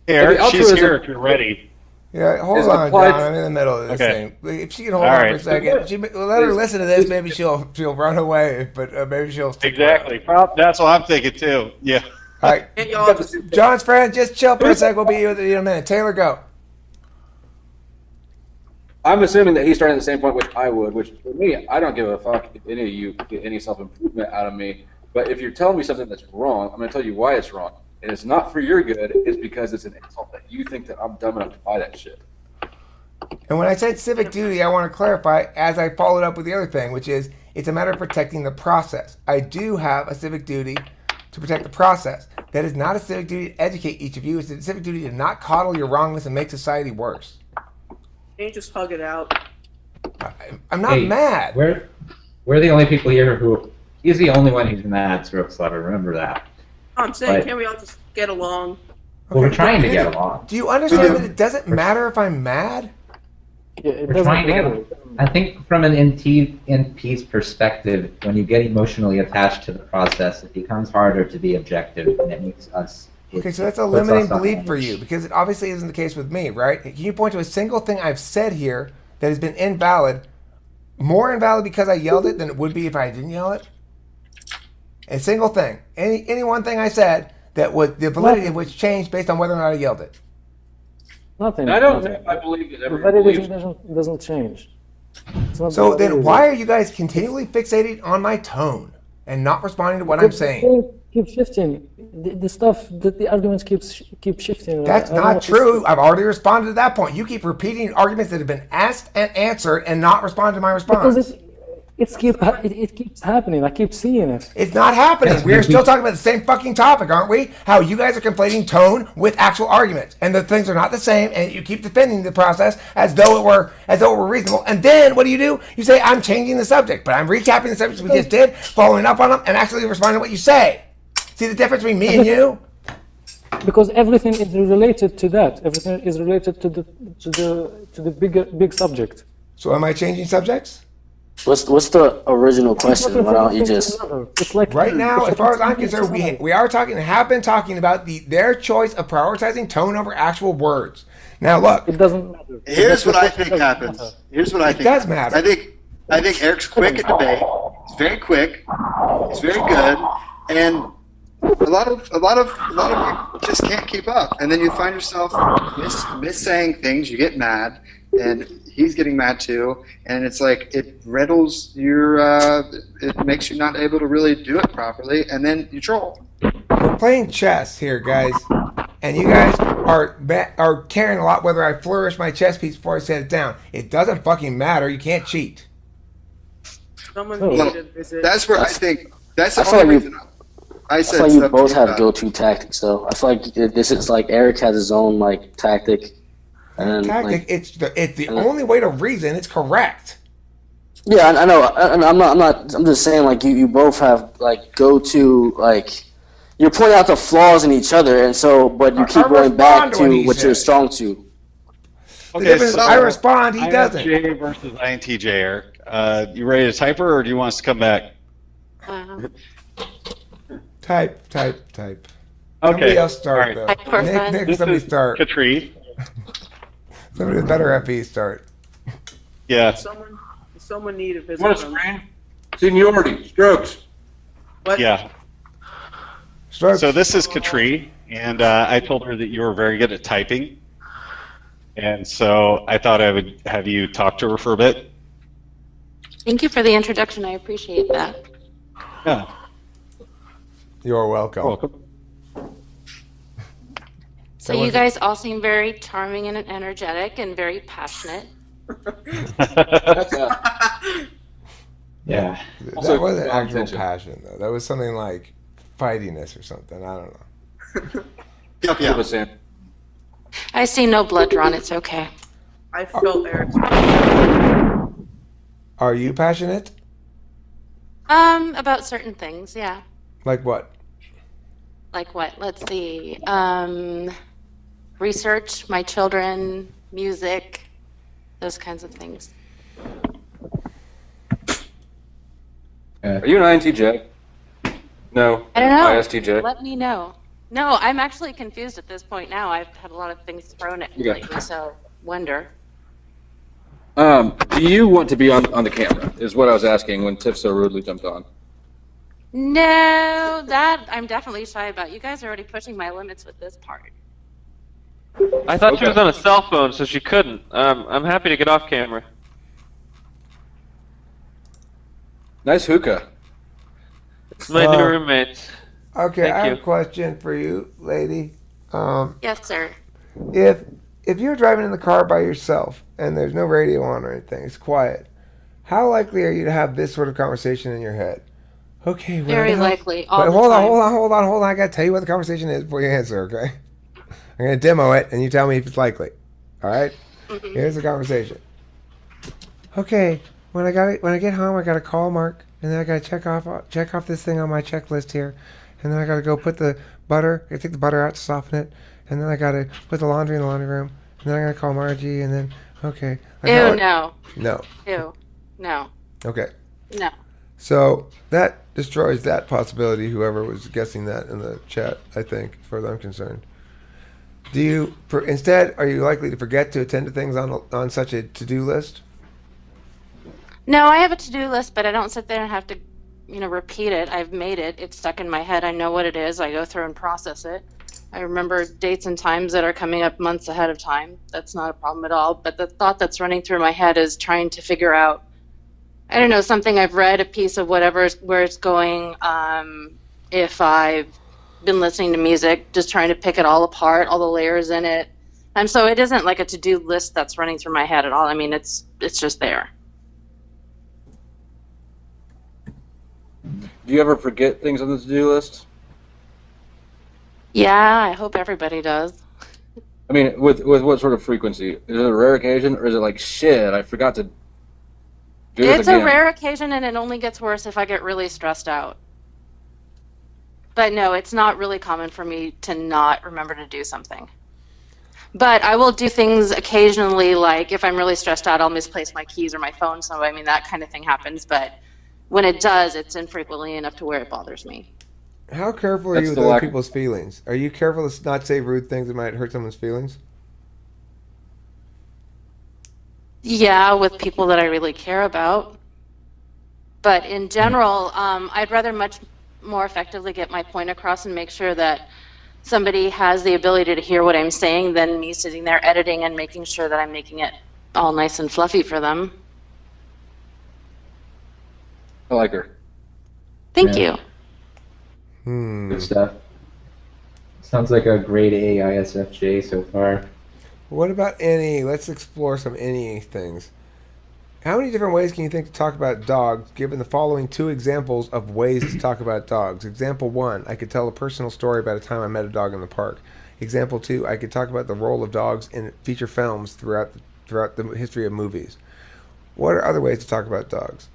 Eric,
the
she's
altruism-
here if you're ready.
Yeah, hold
Is
on,
applied-
John. I'm in the middle of this
Okay.
thing. If she can hold
All
on for
right.
a second, let her listen to this. Maybe she'll run away, but maybe she'll stick
Exactly.
around.
That's what I'm thinking too. Yeah.
All right,
Can't y'all just
John's friend, just chill for a sec. We'll be with you in a minute. Taylor, go.
I'm assuming that he's starting at the same point which I would, which for me, I don't give a fuck if any of you get any self-improvement out of me. But if you're telling me something that's wrong, I'm going to tell you why it's wrong. And it's not for your good, it's because it's an insult that you think that I'm dumb enough to buy that shit.
And when I said civic duty, I want to clarify, as I followed up with the other thing, which is it's a matter of protecting the process. I do have a civic duty to protect the process. That is not a civic duty to educate each of you. It's a civic duty to not coddle your wrongness and make society worse.
can't you just hug it out.
I'm not
Hey,
mad.
We're the only people here who. He's the only one who's mad, Stroke Slugger. Remember that.
I'm saying,
Right.
can't we all just get along?
Well, we're
Okay,
trying to
but
get along.
Do you understand that it doesn't matter if I'm mad?
Yeah, it
We're
doesn't
trying to get
matter.
along. I think from an NP's perspective, when you get emotionally attached to the process, it becomes harder to be objective, and it makes us.
Okay, so that's a
puts
limiting
us on
belief for
edge.
you, because it obviously isn't the case with me, right? Can you point to a single thing I've said here that has been invalid, more invalid because I yelled it than it would be if I didn't yell it? A single thing. Any one thing I said that would, the validity of which changed based on whether or not I yelled it.
Nothing.
And I don't
nothing.
know if I believe that
The
everyone believes.
validation doesn't change. It's not
So
the
then
validity.
why are you guys continually fixated on my tone and not responding to what I'm saying?
Things keep shifting. The stuff that the arguments keep shifting.
That's
I don't know
not
what to
true.
say.
I've already responded to that point. You keep repeating arguments that have been asked and answered and not responding to my
Because
response.
it keeps happening. I keep seeing it.
It's not happening.
Yes,
We're
we-
still talking about the same fucking topic, aren't we? How you guys are conflating tone with actual arguments, and the things are not the same. And you keep defending the process as though it were reasonable. And then what do? You say I'm changing the subject, but I'm recapping the subjects we just did, following up on them, and actually responding to what you say. See the difference between me and you?
Because everything is related to that. Everything is related to the big subject.
So am I changing subjects?
What's the original question? Why don't you just?
It's like
Right now, as far as I'm concerned,
it's
we are talking, have been talking about their choice of prioritizing tone over actual words. Now, look,
It doesn't matter.
Here's what I
That's
think
doesn't
happens.
matter.
Here's what I
It
think.
does
happens.
matter.
I think Eric's quick at debate. He's very quick. He's very good, and a lot of people just can't keep up. And then you find yourself missaying things. You get mad, and he's getting mad too. And it's like it riddles your. It makes you not able to really do it properly, and then you troll.
we're playing chess here, guys, and you guys are caring a lot whether I flourish my chess piece before I set it down. It doesn't fucking matter. You can't cheat.
Someone
Oh.
needed a visit.
That's where I think that's the
I feel
only
like
reason I
I
said.
feel like you
stuff
both
to
have
that.
go-to tactics, though. I feel like this is like Eric has his own like tactic, and then
Tactic.
like,
It's the only way to reason. It's correct.
yeah, I know. I'm not. I'm just saying like you both have like go-to like you're pointing out the flaws in each other, and so but you
I
keep going back
respond to what
to
he
what you're
says.
strong to.
The difference is I respond. He doesn't.
ISJ versus INTJ, Eric. You ready to type her, or do you want us to come back?
Type.
Okay.
Somebody else start,
All
though.
right.
Type for fun.
Nick,
This
somebody
is
start.
Katri.
Somebody with better FE start.
Yeah.
Someone need a visit.
What a
from-
screen? Seniority, strokes.
What?
Yeah.
Start.
So this is Katri, and I told her that you were very good at typing. And so I thought I would have you talk to her for a bit.
Thank you for the introduction. I appreciate that.
Yeah.
You're welcome.
Welcome.
So
That
you
wasn't-
guys all seem very charming and energetic and very passionate.
That's
Yeah.
That
Also,
wasn't
well,
actual
attention.
passion, though. That was something like fightiness or something. I don't know.
Yep,
yeah.
yeah.
I see no blood drawn. It's okay.
I felt Eric's.
Are you passionate?
About certain things, yeah.
Like what?
Like what? Let's see. Research, my children, music, those kinds of things.
Are you an INTJ? No.
I don't know.
ISTJ.
Let me know. No, I'm actually confused at this point now. I've had a lot of things thrown at me
Yeah.
lately, so wonder.
Do you want to be on the camera? Is what I was asking when Tiff so rudely jumped on.
No, that I'm definitely shy about. You guys are already pushing my limits with this part.
I thought she
Okay.
was on a cell phone, so she couldn't. I'm happy to get off camera.
Nice hookah.
It's my new roommate.
Okay,
Thank
I have
you.
a question for you, lady.
Yes, sir.
If you're driving in the car by yourself and there's no radio on or anything, it's quiet, how likely are you to have this sort of conversation in your head? Okay, well,
Very
now-
likely. All
Wait,
the
hold
time.
on. I gotta tell you what the conversation is before you answer, okay? I'm gonna demo it and you tell me if it's likely. All right?
Mhm.
Here's the conversation. Okay, when I get home, I gotta call Mark, and then I gotta check off this thing on my checklist here, and then I gotta go put the butter. I take the butter out to soften it, and then I gotta put the laundry in the laundry room, and then I gotta call Margie, and then okay.
Ew, no.
No.
Ew, no.
Okay.
No.
So that destroys that possibility. Whoever was guessing that in the chat, I think, as far as I'm concerned. Instead, are you likely to forget to attend to things on such a to-do list?
No, I have a to-do list, but I don't sit there and have to, repeat it. I've made it. It's stuck in my head. I know what it is. I go through and process it. I remember dates and times that are coming up months ahead of time. That's not a problem at all. But the thought that's running through my head is trying to figure out, I don't know, something I've read, a piece of whatever, where it's going. If I've been listening to music, just trying to pick it all apart, all the layers in it. And so it isn't like a to-do list that's running through my head at all. I mean, it's just there.
Do you ever forget things on the to-do list?
Yeah, I hope everybody does.
I mean, with what sort of frequency? Is it a rare occasion, or is it like, shit, I forgot to do this
It's
again?
a rare occasion, and it only gets worse if I get really stressed out. But no, it's not really common for me to not remember to do something. But I will do things occasionally, like if I'm really stressed out, I'll misplace my keys or my phone. So, I mean, that kind of thing happens. But when it does, it's infrequently enough to where it bothers me.
How careful are
That's
you with
the
other
lack-
people's feelings? Are you careful to not say rude things that might hurt someone's feelings?
Yeah, with people that I really care about. But in general, I'd rather much more effectively get my point across and make sure that somebody has the ability to hear what I'm saying than me sitting there editing and making sure that I'm making it all nice and fluffy for them.
I like her.
Thank
Yeah.
you.
Good stuff. Sounds like a great AISFJ so far.
What about any? Let's explore some any things. How many different ways can you think to talk about dogs, given the following 2 examples of ways to talk about dogs? Example 1, I could tell a personal story about a time I met a dog in the park. Example 2, I could talk about the role of dogs in feature films throughout the history of movies. What are other ways to talk about dogs?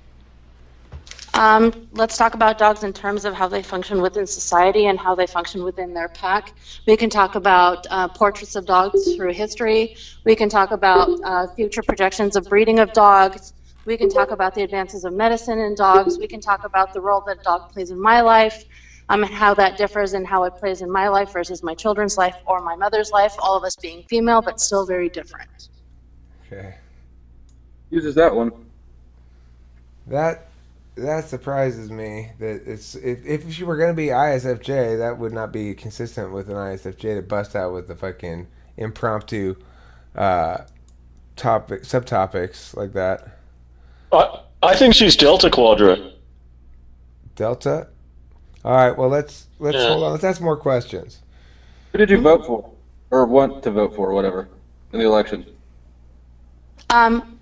Let's talk about dogs in terms of how they function within society and how they function within their pack. We can talk about portraits of dogs through history. We can talk about future projections of breeding of dogs. We can talk about the advances of medicine in dogs. We can talk about the role that a dog plays in my life, and how that differs in how it plays in my life versus my children's life or my mother's life, all of us being female, but still very different.
Okay.
Uses that one.
That surprises me. That it's if she were going to be ISFJ, that would not be consistent with an ISFJ to bust out with the fucking impromptu subtopics like that.
I think she's Delta Quadrant.
Delta. All right. Well, let's
Yeah.
hold on. Let's ask more questions.
Who did you vote for, or want to vote for, or whatever, in the election?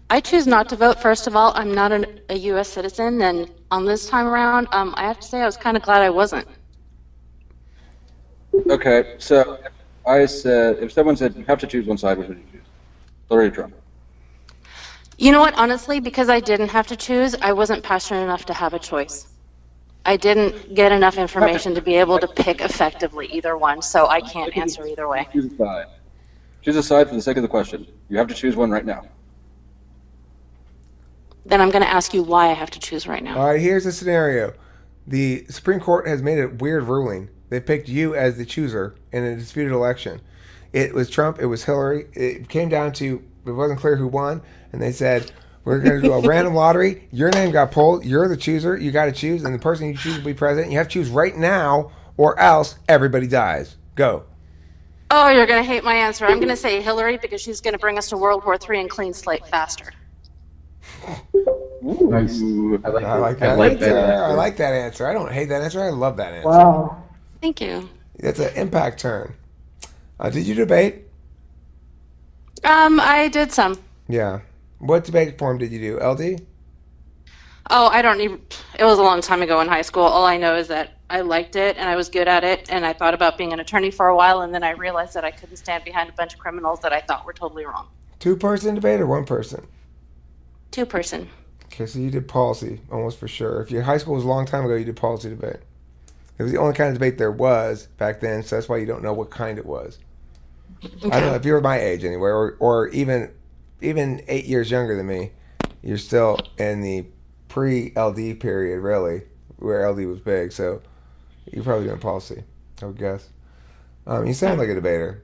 I choose not to vote. First of all, I'm not a U.S. citizen, and on this time around, I have to say I was kind of glad I wasn't.
Okay, so I said, if someone said you have to choose one side, which would you choose? Hillary or Trump?
You know what? Honestly, because I didn't have to choose, I wasn't passionate enough to have a choice. I didn't get enough information to be able to pick effectively either one, so I can't answer either way.
Choose a side. Choose a side for the sake of the question. You have to choose one right now.
Then I'm going to ask you why I have to choose right now.
All right. Here's the scenario. The Supreme Court has made a weird ruling. They picked you as the chooser in a disputed election. It was Trump. It was Hillary. It came down to it wasn't clear who won, and they said we're going to do a random lottery. Your name got pulled. You're the chooser. You got to choose, and the person you choose will be president. You have to choose right now, or else everybody dies. Go.
Oh, you're going to hate my answer. I'm going to say Hillary because she's going to bring us to World War III and clean slate faster.
Nice. I like
that
that
answer.
answer.
I like that answer. I don't hate that answer. I love that answer.
Wow.
Thank you.
That's an impact turn. Did you debate?
I did some.
Yeah. What debate form did you do? LD?
Oh, I don't even, it was a long time ago in high school. All I know is that I liked it and I was good at it, and I thought about being an attorney for a while, and then I realized that I couldn't stand behind a bunch of criminals that I thought were totally wrong.
2-person debate or 1-person?
2-person.
Okay, so you did policy, almost for sure. If your high school was a long time ago, you did policy debate. It was the only kind of debate there was back then, so that's why you don't know what kind it was.
Okay.
I don't know if you're my age anyway, or even 8 years younger than me, you're still in the pre-LD period, really, where LD was big. So you're probably doing policy, I would guess. You sound like a debater,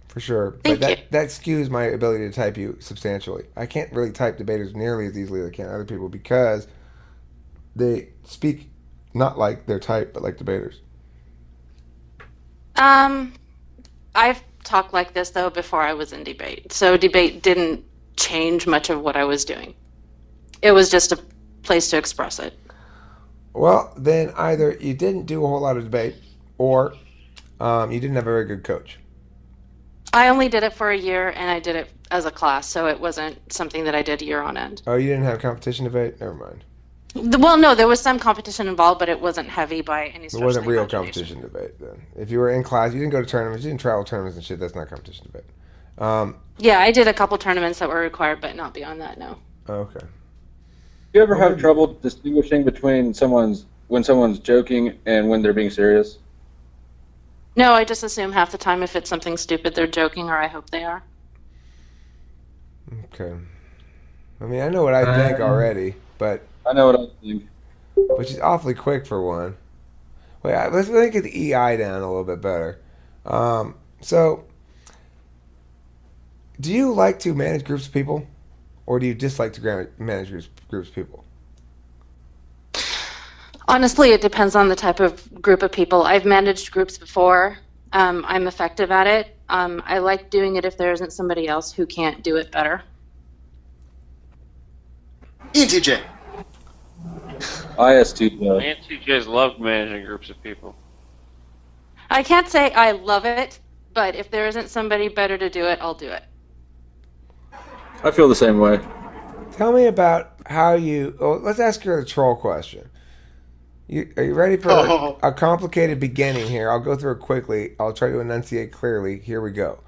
for sure. But that skews my ability to type you substantially. I can't really type debaters nearly as easily as I can other people because they speak not like their type, but like debaters.
I've talked like this, though, before I was in debate. So debate didn't change much of what I was doing. It was just a place to express it.
Well, then either you didn't do a whole lot of debate or you didn't have a very good coach.
I only did it for a year, and I did it as a class, so it wasn't something that I did year on end.
Oh, you didn't have competition debate? Never mind.
Well, no, there was some competition involved, but it wasn't heavy by any stretch.
It wasn't
of the
real
imagination.
competition debate then. If you were in class, you didn't go to tournaments, you didn't travel tournaments and shit, that's not competition debate.
Yeah, I did a couple tournaments that were required, but not beyond that, no.
Okay.
Do you ever have trouble distinguishing between when someone's joking and when they're being serious?
No, I just assume half the time if it's something stupid, they're joking, or I hope they are.
Okay. I mean, I know what I think already, but
I know what I think.
she's awfully quick for one. Wait, let's get the EI down a little bit better. So, do you like to manage groups of people, or do you dislike to manage groups of people?
Honestly, it depends on the type of group of people. I've managed groups before. I'm effective at it. I like doing it if there isn't somebody else who can't do it better.
ENTJ.
ISTJ.
ENTJs love managing groups of people.
I can't say I love it, but if there isn't somebody better to do it, I'll do it.
I feel the same way.
Tell me about how you. Well, let's ask you the troll question. Are you ready for a complicated beginning here? I'll go through it quickly. I'll try to enunciate clearly. Here we go.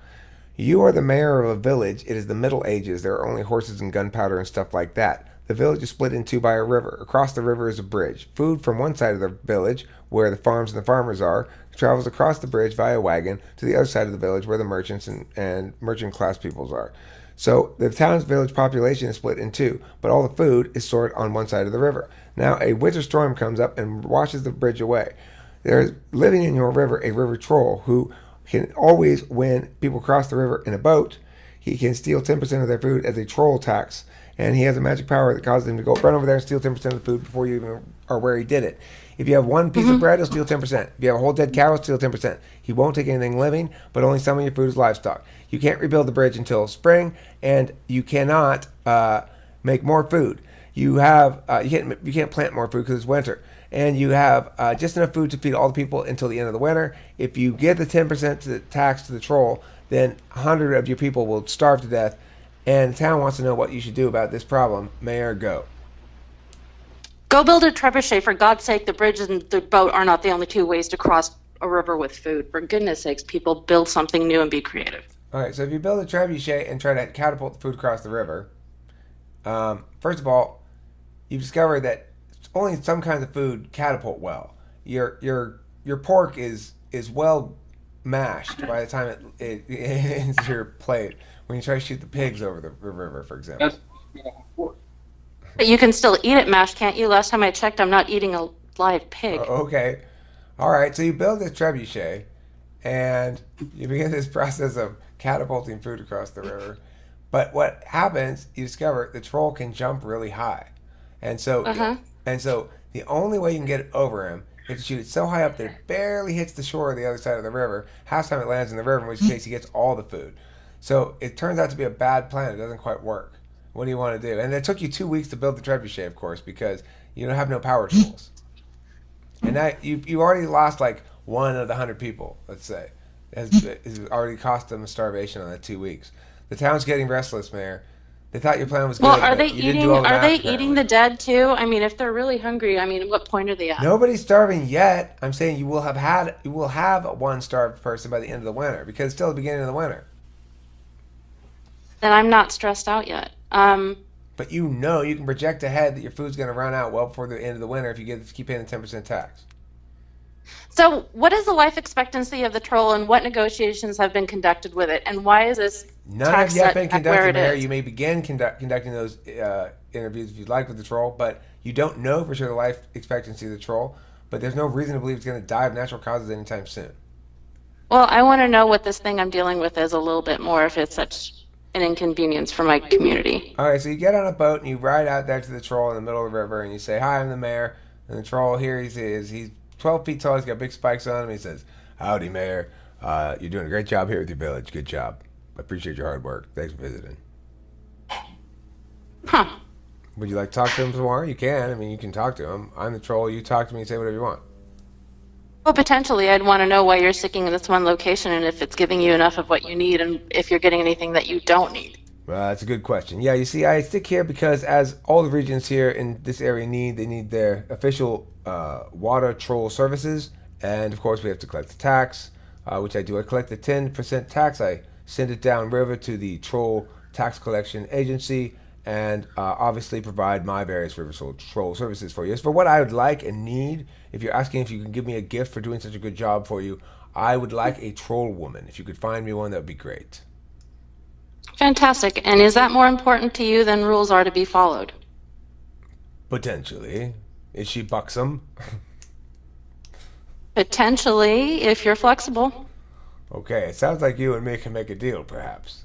You are the mayor of a village. It is the Middle Ages. There are only horses and gunpowder and stuff like that. The village is split in two by a river. Across the river is a bridge. Food from one side of the village, where the farms and the farmers are, travels across the bridge via wagon to the other side of the village, where the merchants and merchant class peoples are. So the town's village population is split in two, but all the food is stored on one side of the river. Now a winter storm comes up and washes the bridge away. There's living in your river a river troll who can always, when people cross the river in a boat, he can steal 10% of their food as a troll tax. And he has a magic power that causes him to go run over there and steal 10% of the food before you even are where he did it. If you have one piece of bread, he'll steal 10%. If you have a whole dead cow, he'll steal 10%. He won't take anything living, but only some of your food is livestock. You can't rebuild the bridge until spring, and you cannot make more food. You can't plant more food because it's winter, and you have just enough food to feed all the people until the end of the winter. If you give the 10% to the tax to the troll, then 100 of your people will starve to death. And the town wants to know what you should do about this problem. Mayor, go.
Go build a trebuchet, for God's sake. The bridge and the boat are not the only two ways to cross a river with food. For goodness sakes, people, build something new and be creative.
All right, so if you build a trebuchet and try to catapult the food across the river, first of all, you discover that only some kinds of food catapult well. Your pork is well mashed by the time it hits your plate when you try to shoot the pigs over the river, for example.
But you can still eat it mashed, can't you? Last time I checked, I'm not eating a live pig.
Okay. All right, so you build this trebuchet, and you begin this process of catapulting food across the river. But what happens, you discover the troll can jump really high. And so the only way you can get it over him is to shoot it so high up that it barely hits the shore of the other side of the river. Half the time it lands in the river, in which case he gets all the food. So it turns out to be a bad plan. It doesn't quite work. What do you want to do? And it took you 2 weeks to build the trebuchet, of course, because you don't have no power tools. And now you already lost like one of the 100 people, let's say. It's already cost them a starvation on that 2 weeks. The town's getting restless, Mayor. They thought your plan was good.
Well, are they eating the dead too? I mean, if they're really hungry, I mean, what point are they at?
Nobody's starving yet. I'm saying you will have one starved person by the end of the winter, because it's still the beginning of the winter.
Then I'm not stressed out yet.
But you can project ahead that your food's going to run out well before the end of the winter if you keep paying the 10% tax.
So what is the life expectancy of the troll, and what negotiations have been conducted with it, and why is this
None have yet been conducted, Mayor. You may begin conducting those interviews if you'd like with the troll, but you don't know for sure the life expectancy of the troll, but there's no reason to believe it's going to die of natural causes anytime soon.
Well, I want to know what this thing I'm dealing with is a little bit more, if it's such an inconvenience for my community.
All right, so you get on a boat and you ride out there to the troll in the middle of the river, and you say, "Hi, I'm the mayor." And the troll here he's 12 feet tall. He's got big spikes on him. He says, "Howdy, Mayor. You're doing a great job here with your village. Good job. I appreciate your hard work. Thanks for visiting."
Huh.
Would you like to talk to him some more? You can. I mean, you can talk to him. I'm the troll. You talk to me and say whatever you want.
Well, potentially, I'd want to know why you're sticking in this one location, and if it's giving you enough of what you need, and if you're getting anything that you don't need.
Well, that's a good question. Yeah, you see, I stick here because as all the regions here in this area they need their official water troll services. And, of course, we have to collect the tax, which I do. I collect the 10% tax. I send it downriver to the troll tax collection agency, and obviously provide my various river troll services for you. As for what I would like and need, if you're asking if you can give me a gift for doing such a good job for you, I would like a troll woman. If you could find me one, that would be great.
Fantastic. And is that more important to you than rules are to be followed?
Potentially. Is she buxom?
Potentially, if you're flexible.
Okay, it sounds like you and me can make a deal, perhaps.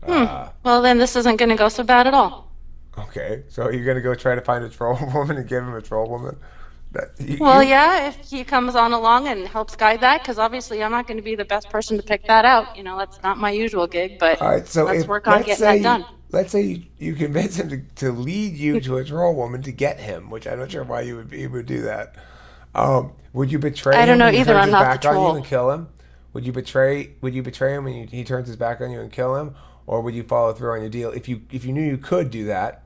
Well, then this isn't going to go so bad at all.
Okay, so you're gonna go try to find a troll woman and give him a troll woman?
Well, yeah, if he comes on along and helps guide that, because obviously I'm not going to be the best person to pick that out. That's not my usual gig, but
All right, so
let's work on getting that done.
Let's say you convince him to lead you to a troll woman to get him, which I'm not sure why you would do that. Would you betray him?
I don't know
when he
either.
turns
I'm
his
not
back
the
on you
troll.
and kill him? Would you betray him when he turns his back on you and kill him, or would you follow through on your deal? If you knew you could do that,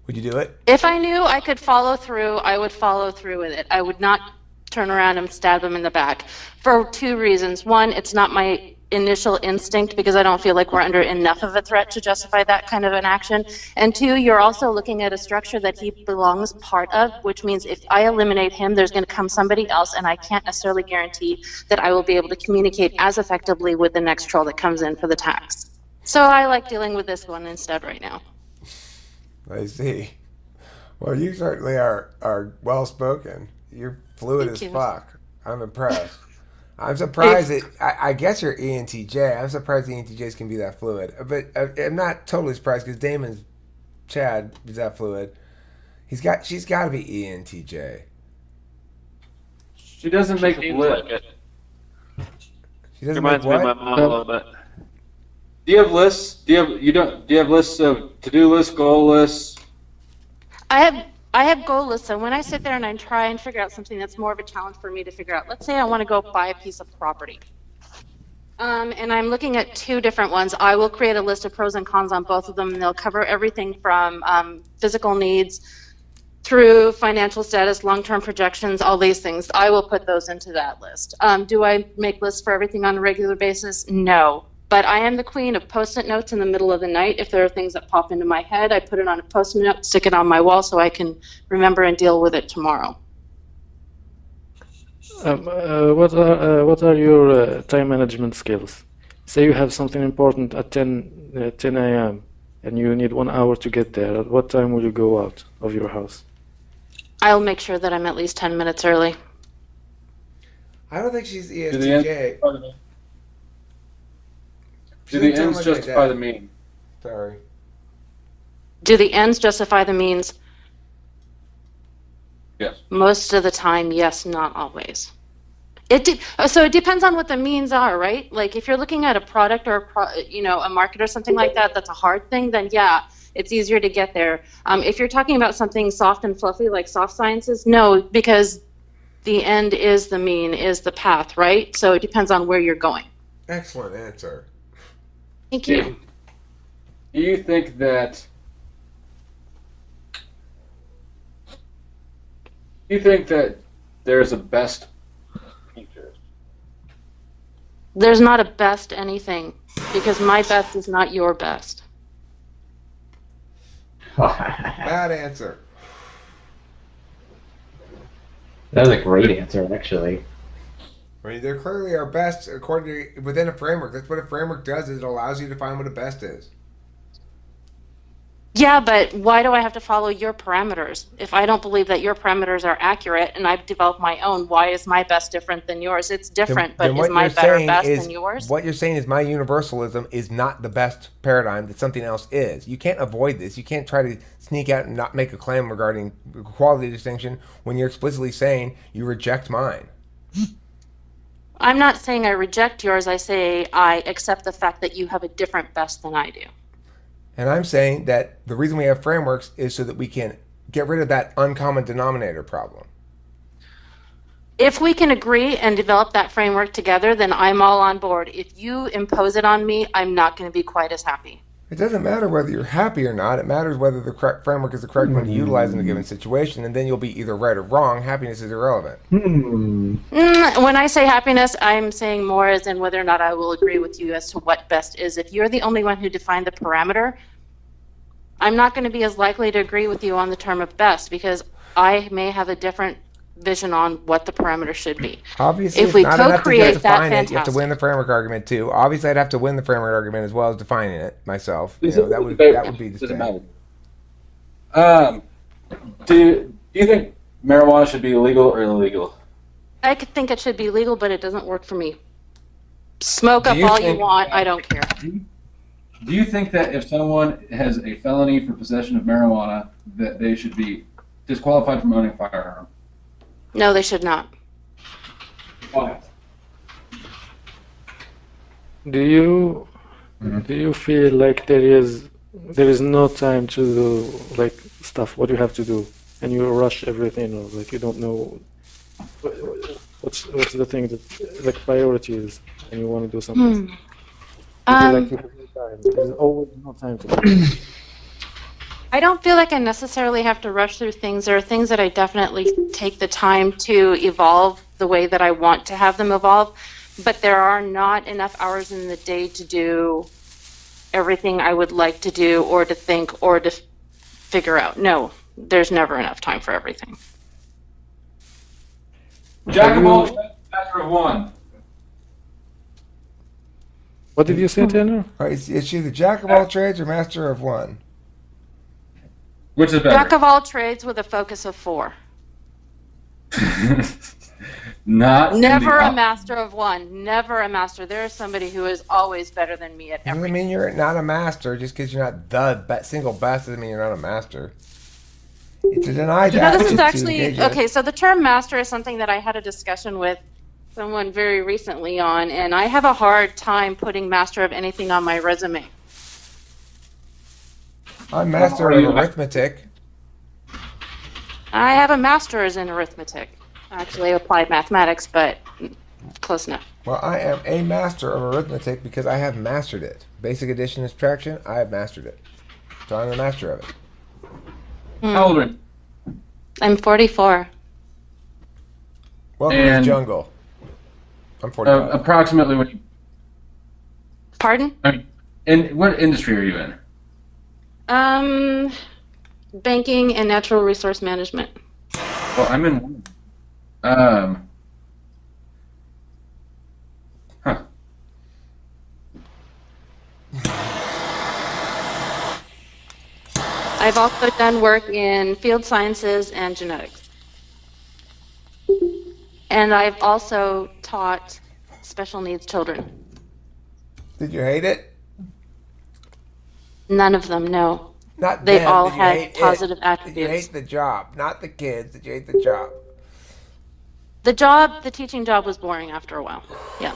would you do it?
If I knew I could follow through, I would follow through with it. I would not turn around and stab him in the back for two reasons. One, it's not my initial instinct because I don't feel like we're under enough of a threat to justify that kind of an action. And two, you're also looking at a structure that he belongs part of, which means if I eliminate him, there's going to come somebody else, and I can't necessarily guarantee that I will be able to communicate as effectively with the next troll that comes in for the tax. So I like dealing with this one instead right now.
I see. Well, you certainly are well spoken. You're fluid
Thank
as
you.
fuck. I'm impressed. I'm surprised that I guess you're ENTJ. I'm surprised ENTJs can be that fluid. But I'm not totally surprised because Damon's Chad is that fluid. She's got to be ENTJ.
She doesn't make
Seems
lists.
like it.
She doesn't
Reminds
make
me of my
what?
mom a little bit.
Do you have lists? Do you have lists of to-do lists, goal lists?
I have goal lists, and when I sit there and I try and figure out something that's more of a challenge for me to figure out, let's say I want to go buy a piece of property. And I'm looking at two different ones. I will create a list of pros and cons on both of them, and they'll cover everything from physical needs through financial status, long-term projections, all these things. I will put those into that list. Do I make lists for everything on a regular basis? No. But I am the queen of Post-it notes in the middle of the night. If there are things that pop into my head, I put it on a Post-it note, stick it on my wall so I can remember and deal with it tomorrow.
What are your time management skills? Say you have something important at 10 a.m. and you need 1 hour to get there. At what time will you go out of your house?
I'll make sure that I'm at least 10 minutes early.
I don't think she's
Do the ends,
ESTJ.
do the ends justify the means?
Sorry.
Do the ends justify the means?
Yes.
Most of the time, yes, not always. So it depends on what the means are, right? Like if you're looking at a product or a market or something like that, that's a hard thing. Then yeah, it's easier to get there. If you're talking about something soft and fluffy like soft sciences, no, because the end is the mean, is the path, right? So it depends on where you're going.
Excellent answer.
Thank you.
Do you think that? Do you think that there's a best teacher?
There's not a best anything because my best is not your best.
Bad answer.
That was a great answer, actually.
I mean, they're clearly our best according to within a framework. That's what a framework does. Is it allows you to find what a best is.
Yeah, but why do I have to follow your parameters? If I don't believe that your parameters are accurate and I've developed my own, why is my best different than yours? It's different, but is my better best than yours?
What you're saying is my universalism is not the best paradigm that something else is. You can't avoid this. You can't try to sneak out and not make a claim regarding quality distinction when you're explicitly saying you reject mine.
I'm not saying I reject yours. I say I accept the fact that you have a different best than I do.
And I'm saying that the reason we have frameworks is so that we can get rid of that uncommon denominator problem.
If we can agree and develop that framework together, then I'm all on board. If you impose it on me, I'm not going to be quite as happy.
It doesn't matter whether you're happy or not. It matters whether the correct framework is the correct one to utilize in a given situation, and then you'll be either right or wrong. Happiness is irrelevant.
When I say happiness, I'm saying more as in whether or not I will agree with you as to what best is. If you're the only one who defined the parameter, I'm not going to be as likely to agree with you on the term of best because I may have a different vision on what the parameter should be.
Obviously,
If
it's
we
not enough to
co-create
just
that,
define it. You have to
fantastic.
win the framework argument too. Obviously, I'd have to win the framework argument as well as defining it myself. You know, that would be the
Doesn't
same.
matter. Do you think marijuana should be legal or illegal?
I could think it should be legal, but it doesn't work for me. Smoke
Do
up
you
all you
think-
want, I don't care.
Do you think that if someone has a felony for possession of marijuana, that they should be disqualified from owning a firearm?
No, they should not.
Why?
Do you feel like there is no time to do like stuff what you have to do, and you rush everything, or like you don't know what's the thing that like priority is, and you want to do something? You feel like you have no time. There's always no time to do it.
I don't feel like I necessarily have to rush through things. There are things that I definitely take the time to evolve the way that I want to have them evolve, but there are not enough hours in the day to do everything I would like to do or to think or to figure out. No, there's never enough time for everything.
Jack of all trades, master of one.
What did you say, Tanner?
Is she the jack of all trades or master of one?
Which is better?
Jack of all trades with a focus of 4.
Not
Never a master of one. Never a master. There is somebody who is always better than me at
Doesn't
everything.
mean you're not a master. Just because you're not the single best doesn't mean you're not a master. It's a denied
No,
attitude
this is
to
actually
engage in.
okay. So the term master is something that I had a discussion with someone very recently on, and I have a hard time putting master of anything on my resume.
I'm master of arithmetic.
I have a master's in arithmetic, actually applied mathematics, but close enough.
Well, I am a master of arithmetic because I have mastered it. Basic addition and subtraction, I have mastered it. So I'm the master of it.
How old are you?
I'm 44.
Welcome to the jungle. I'm 45.
Approximately when you...
Pardon?
I mean, in what industry are you in?
Banking and natural resource management.
Well, I'm in.
I've also done work in field sciences and genetics. And I've also taught special needs children.
Did you hate it?
None of them, no.
Not
They
them.
all
Did you
had
hate
positive
Did
attributes.
you hate the job? Not the kids. Did you hate the job?
The teaching job was boring after a while. Yeah.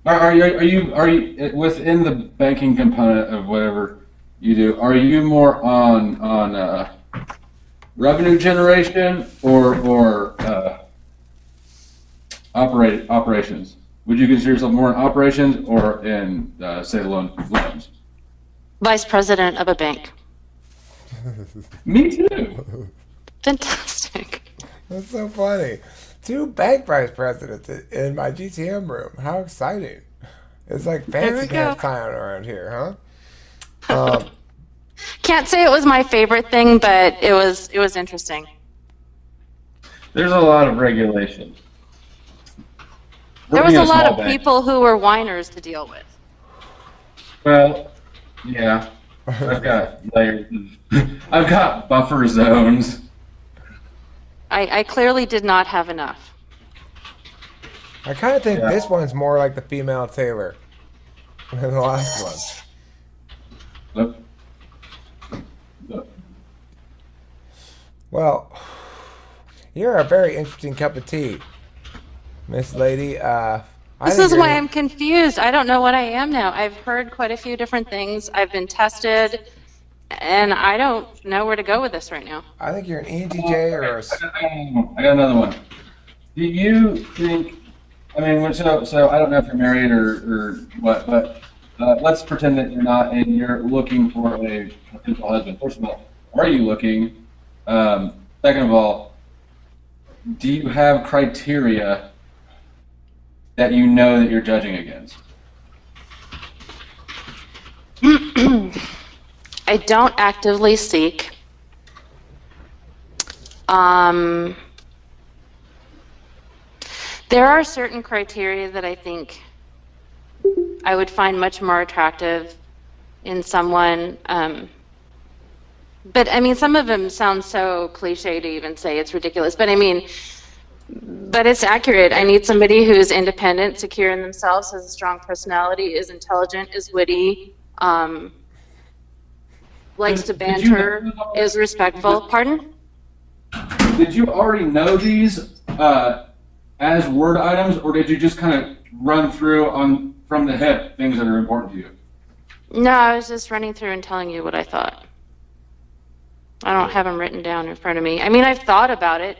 Are you within the banking component of whatever you do? Are you more on revenue generation or operations? Would you consider yourself more in operations or in say loans?
Vice president of a bank.
Me too.
Fantastic.
That's so funny. 2 bank vice presidents in my GTM room. How exciting. It's like fancy pants time around here, huh?
Can't say it was my favorite thing, but it was interesting.
There's a lot of regulation.
There was
Working
a
in
lot
small
of
bank.
people who were whiners to deal with.
Well, yeah. I've got layers. I've got buffer zones.
I clearly did not have enough.
I kind of think
Yeah.
this one's more like the female Taylor than the last one.
Look.
Well, you're a very interesting cup of tea, Miss Lady.
This is why I'm confused. I don't know what I am now. I've heard quite a few different things. I've been tested, and I don't know where to go with this right now.
I think you're an ENTJ or a...
I got another one. Do you think? I mean, so I don't know if you're married or what, but let's pretend that you're not, and you're looking for a potential husband. First of all, are you looking? Second of all, do you have criteria that you know that you're judging against?
I don't actively seek. There are certain criteria that I think I would find much more attractive in someone. But I mean, some of them sound so cliche to even say it's ridiculous. But I mean, but it's accurate. I need somebody who's independent, secure in themselves, has a strong personality, is intelligent, is witty, likes to banter, is respectful. Pardon?
Did you already know these as word items, or did you just kind of run through from the hip things that are important to you?
No, I was just running through and telling you what I thought. I don't have them written down in front of me. I mean, I've thought about it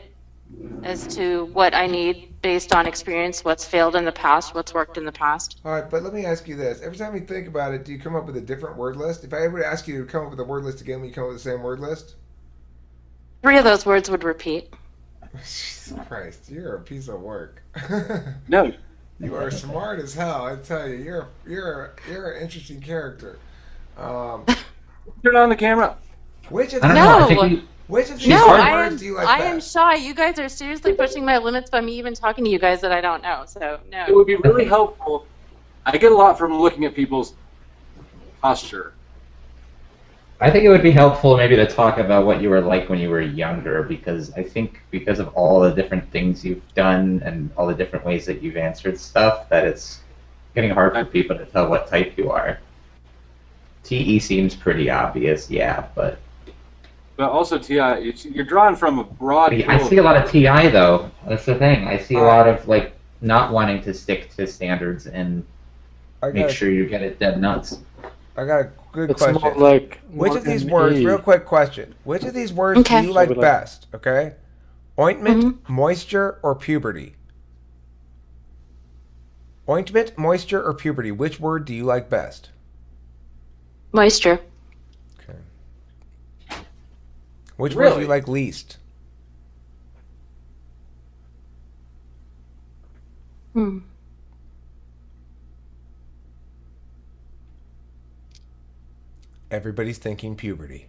as to what I need based on experience, what's failed in the past, what's worked in the past.
All right, but let me ask you this. Every time you think about it, do you come up with a different word list? If I ever ask you to come up with a word list again, will you come up with the same word list?
3 of those words would repeat.
Jesus Christ, you're a piece of work.
No.
You are smart as hell, I tell you. You're an interesting character.
Turn on the camera.
Which of
No.
Which of these
No,
words do you like
I
best?
am shy. You guys are seriously pushing my limits by me even talking to you guys that I don't know. So no.
It would be really helpful. I get a lot from looking at people's posture.
I think it would be helpful maybe to talk about what you were like when you were younger, because I think because of all the different things you've done and all the different ways that you've answered stuff, that it's getting hard for people to tell what type you are. TE seems pretty obvious, yeah, but...
But also, TI, you're drawn from a broad...
I see a lot of TI, though. That's the thing. I see a lot of, like, not wanting to stick to standards and make sure you get it dead nuts.
I got a good
It's
question.
more like
Which
more
of these
than
words,
E.
real quick question, which of these words do you like best, okay? Ointment, moisture, or puberty? Ointment, moisture, or puberty? Which word do you like best?
Moisture.
Okay. Which word do you like least? Everybody's thinking puberty.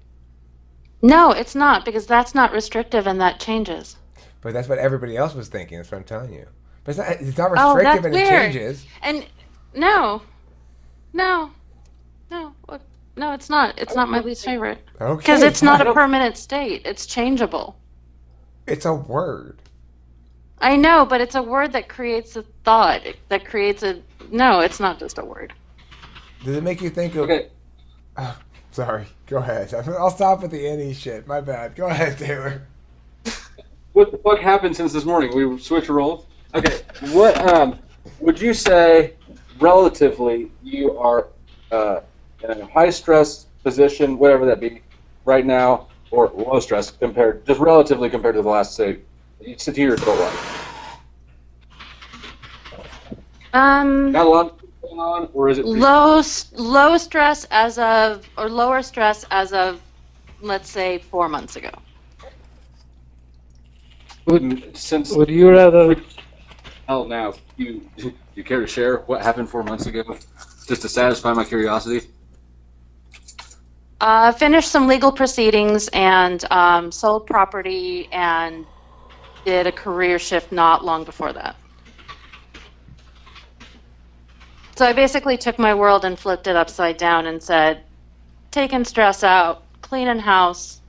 No, it's not, because that's not restrictive and that changes.
But that's what everybody else was thinking. That's what I'm telling you. But it's not
Oh,
restrictive
that's
and
weird.
it changes.
And no, it's not. It's not my least favorite.
Okay.
Because it's not a permanent state. It's changeable.
It's a word.
I know, but it's a word that creates a thought. That creates a... No, it's not just a word.
Does it make you think of...
Okay.
Sorry. Go ahead. I'll stop with the any shit. My bad. Go ahead, Taylor.
What the fuck happened since this morning? We switched roles? Okay. What would you say, relatively, you are in a high-stress position, whatever that be, right now, or low-stress, just relatively compared to the last, say, to your adult life? Got a lot going on, or is it
low stress as of, or lower stress as of, let's say, 4 months ago?
Would you rather...
Hell, now, you care to share what happened 4 months ago, just to satisfy my curiosity?
Finished some legal proceedings and sold property and did a career shift not long before that. So I basically took my world and flipped it upside down and said, taking stress out, cleaning house,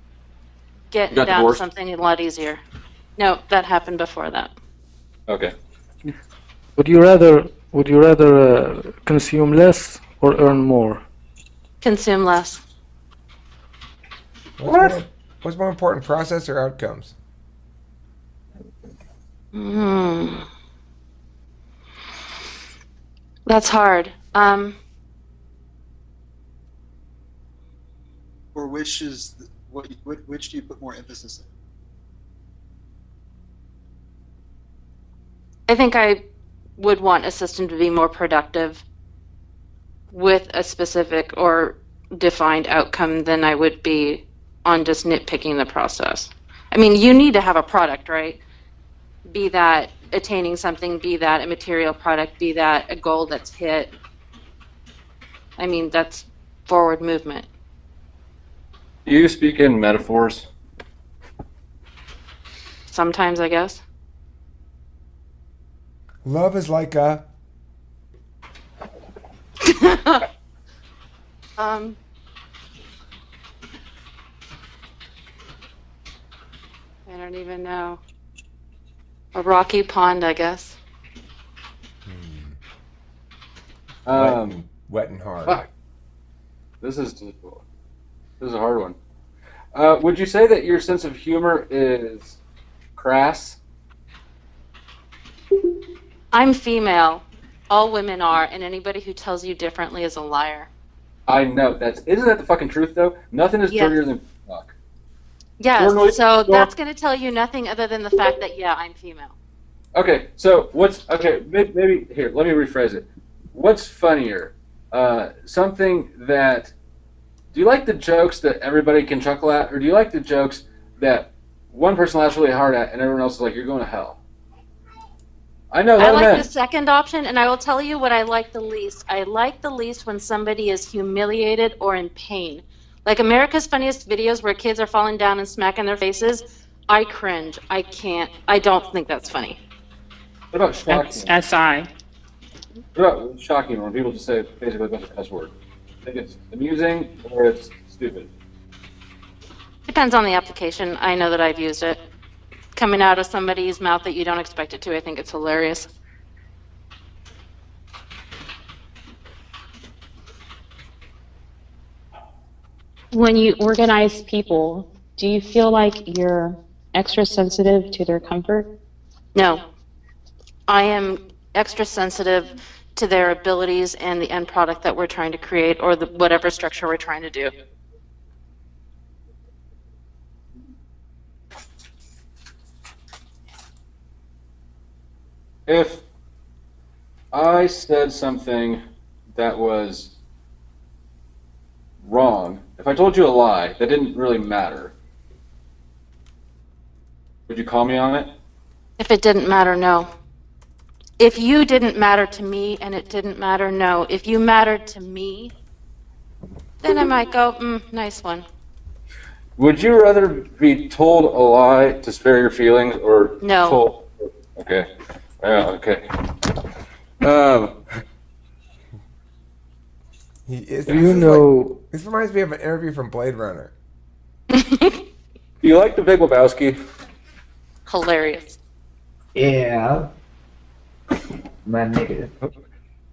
getting down to
divorced?
something a lot easier. No, that happened before that.
Okay.
Would you rather consume less or earn more?
Consume less.
What's more important, process or outcomes?
That's hard.
Or which is which do you put more emphasis in?
I think I would want a system to be more productive with a specific or defined outcome than I would be on just nitpicking the process. I mean, you need to have a product, right? Be that attaining something, be that a material product, be that a goal that's hit. I mean, that's forward movement.
Do you speak in metaphors?
Sometimes, I guess.
Love is like a.
um, I don't even know. A rocky pond, I guess.
Wet and hard.
Fuck. This is a hard one. Would you say that your sense of humor is crass?
I'm female. All women are, and anybody who tells you differently is a liar.
I know. Isn't that the fucking truth, though? Nothing is
Yes.
dirtier than fuck.
Yes,
Normally-
so that's going to tell you nothing other than the fact that, yeah, I'm female.
Okay, so maybe here, let me rephrase it. What's funnier? Something that, do you like the jokes that everybody can chuckle at, or do you like the jokes that one person laughs really hard at and everyone else is like, you're going to hell? I know,
I like the second option, and I will tell you what I like the least. I like the least when somebody is humiliated or in pain. Like America's Funniest Videos where kids are falling down and smacking their faces. I cringe. I can't. I don't think that's funny.
What about shocking?
SI.
What about shocking when people just say basically a bunch of cuss words? Think it's amusing or it's stupid?
Depends on the application. I know that I've used it. Coming out of somebody's mouth that you don't expect it to, I think it's hilarious.
When you organize people, do you feel like you're extra sensitive to their comfort?
No. I am extra sensitive to their abilities and the end product that we're trying to create or whatever structure we're trying to do.
If I said something that was wrong, if I told you a lie that didn't really matter, would you call me on it?
If it didn't matter, no. If you didn't matter to me and it didn't matter, no. If you mattered to me, then I might go, nice one.
Would you rather be told a lie to spare your feelings or
No.
told? Okay. Yeah, okay.
This reminds me of an interview from Blade Runner.
Do you like The Big Lebowski?
Hilarious.
Yeah. My nigga.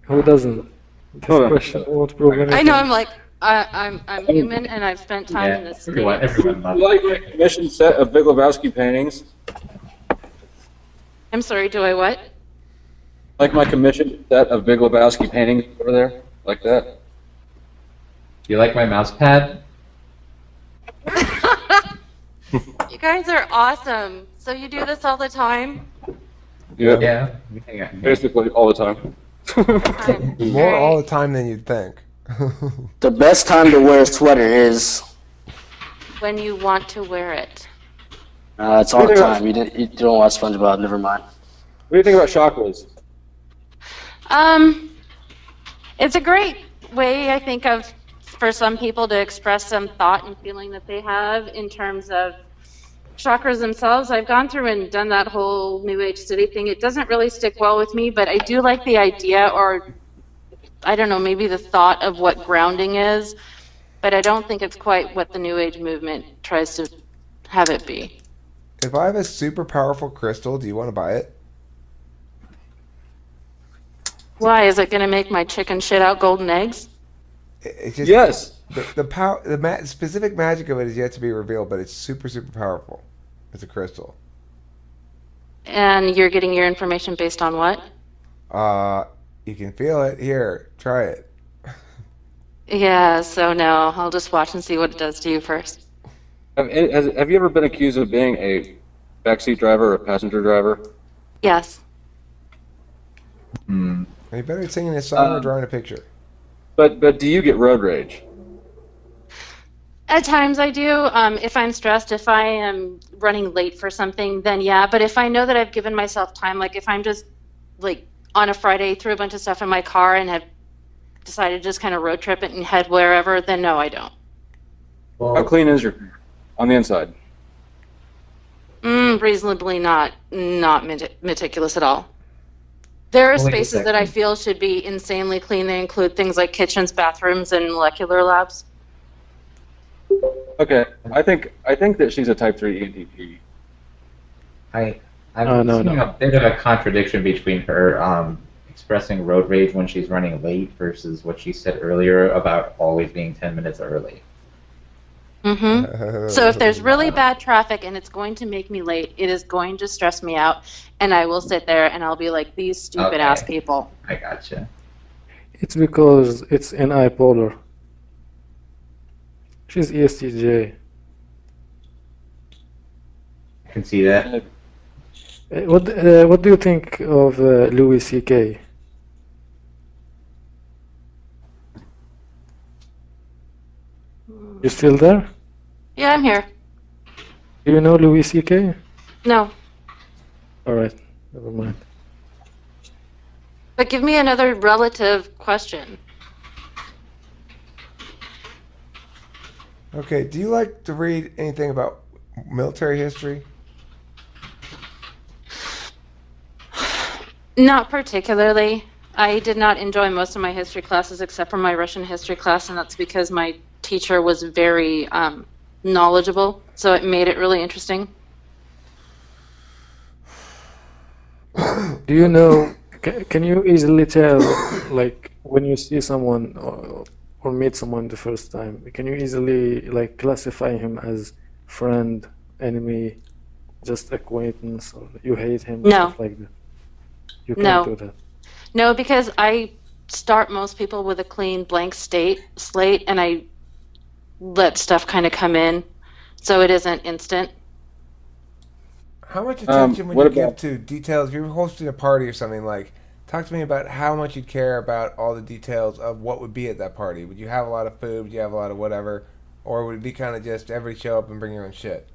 Who doesn't? This
Hold on.
question won't prove anything.
I know, I'm like, I'm human and I've spent time in this city.
Everyone
Do
loves
you like my commissioned set of Big Lebowski paintings?
I'm sorry, do I what?
Like my commissioned set of Big Lebowski paintings over there? Like that?
You like my mouse pad?
You guys are awesome. So you do this all the time?
Yeah.
Yeah.
Basically all the time.
More all the time than you'd think.
The best time to wear a sweater is
When you want to wear it.
it's all the time. You don't watch SpongeBob. Never mind.
What do you think about chakras?
It's a great way, I think, for some people to express some thought and feeling that they have in terms of chakras themselves. I've gone through and done that whole New Age city thing. It doesn't really stick well with me, but I do like the idea, or I don't know, maybe the thought of what grounding is, but I don't think it's quite what the New Age movement tries to have it be.
If I have a super powerful crystal, do you want to buy it?
Why? Is it going to make my chicken shit out golden eggs?
It's just,
Yes.
The specific magic of it is yet to be revealed, but it's super, super powerful. It's a crystal.
And you're getting your information based on what?
You can feel it. Here, try it.
Yeah, so no, I'll just watch and see what it does to you first.
Have you ever been accused of being a backseat driver or a passenger driver?
Yes.
Are you better at singing a song or drawing a picture?
But do you get road rage?
At times I do. If I'm stressed, if I am running late for something, then yeah. But if I know that I've given myself time, like if I'm just like on a Friday, threw a bunch of stuff in my car and have decided to just kind of road trip it and head wherever, then no, I don't.
How
Well,
clean is your on the inside?
Reasonably not meticulous at all. There are
well, wait a
spaces that I
second.
feel should be insanely clean. They include things like kitchens, bathrooms, and molecular labs.
Okay, I think that she's a type 3 ENTP.
I'm
No,
seeing
no.
a bit of a contradiction between her expressing road rage when she's running late versus what she said earlier about always being 10 minutes early.
So if there's really bad traffic and it's going to make me late, it is going to stress me out, and I will sit there and I'll be like, these stupid ass
Okay.
people.
I gotcha.
It's because it's NI polar. She's ESTJ.
I can see that.
What do you think of Louis C.K.? You still there?
Yeah, I'm here.
Do you know Louis C.K.?
No,
All right, never mind.
but give me another relative question.
Okay, do you like to read anything about military history?
Not particularly. I did not enjoy most of my history classes except for my Russian history class, and that's because my teacher was very knowledgeable, so it made it really interesting.
Do you know? Can you easily tell, like, when you see someone or meet someone the first time? Can you easily like classify him as friend, enemy, just acquaintance, or you hate him,
No.
stuff like that? You can't
No.
do that.
No, because I start most people with a clean blank slate, and I let stuff kind of come in, so it isn't instant.
How much attention would
what
you give
about-
to details? If you were hosting a party or something, like, talk to me about how much you'd care about all the details of what would be at that party. Would you have a lot of food? Would you have a lot of whatever? Or would it be kind of just everybody show up and bring your own shit?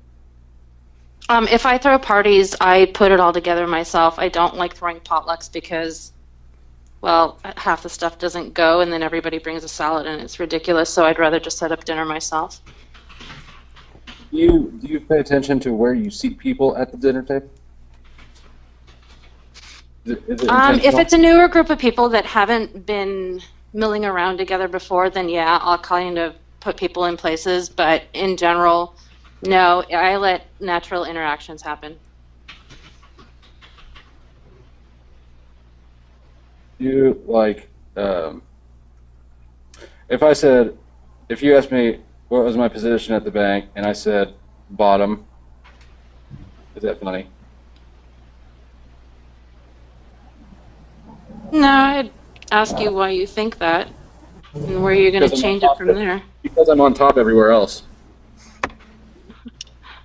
If I throw parties, I put it all together myself. I don't like throwing potlucks because, well, half the stuff doesn't go, and then everybody brings a salad, and it's ridiculous. So I'd rather just set up dinner myself.
Do you pay attention to where you seat people at the dinner table? Is it
If
intentional?
it's a newer group of people that haven't been milling around together before, then yeah, I'll kind of put people in places. But in general, no, I let natural interactions happen.
You like if you asked me what was my position at the bank and I said bottom, is that funny?
No, I'd ask you why you think that, and where you're going to
Because I'm
change
on
it
top
from
of-
there.
Because I'm on top everywhere else.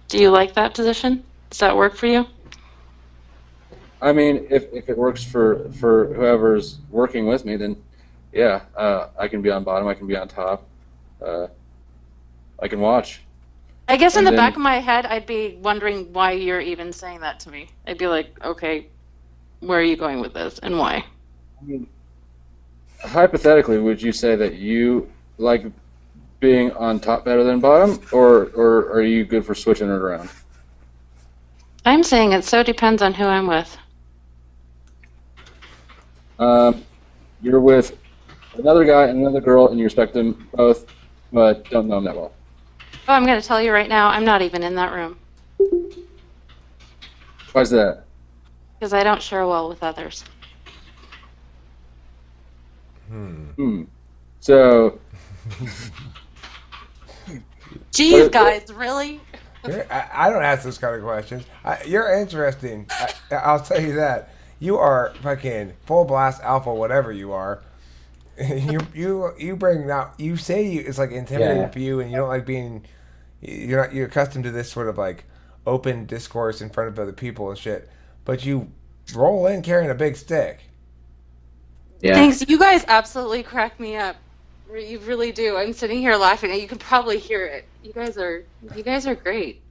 Do you like that position? Does that work for you?
I mean, if it works for whoever's working with me, then yeah, I can be on bottom, I can be on top, I can watch.
I guess in
And
the
then-
back of my head, I'd be wondering why you're even saying that to me. I'd be like, okay, where are you going with this, and why?
I mean, hypothetically, would you say that you like being on top better than bottom, or are you good for switching it around?
I'm saying it so depends on who I'm with.
You're with another guy and another girl, and you respect them both, but don't know them that well.
Oh, I'm going to tell you right now, I'm not even in that room
Why's that?
because I don't share well with others.
So,
Jeez, guys, really?
I don't ask those kind of questions. You're interesting. I'll tell you that. You are fucking full blast alpha, whatever you are. You bring out. You say it's like intimidating
Yeah.
for you, and you don't like being. You're accustomed to this sort of like open discourse in front of other people and shit. But you roll in carrying a big stick.
Yeah.
Thanks. You guys absolutely crack me up. You really do. I'm sitting here laughing, and you can probably hear it. You guys are great.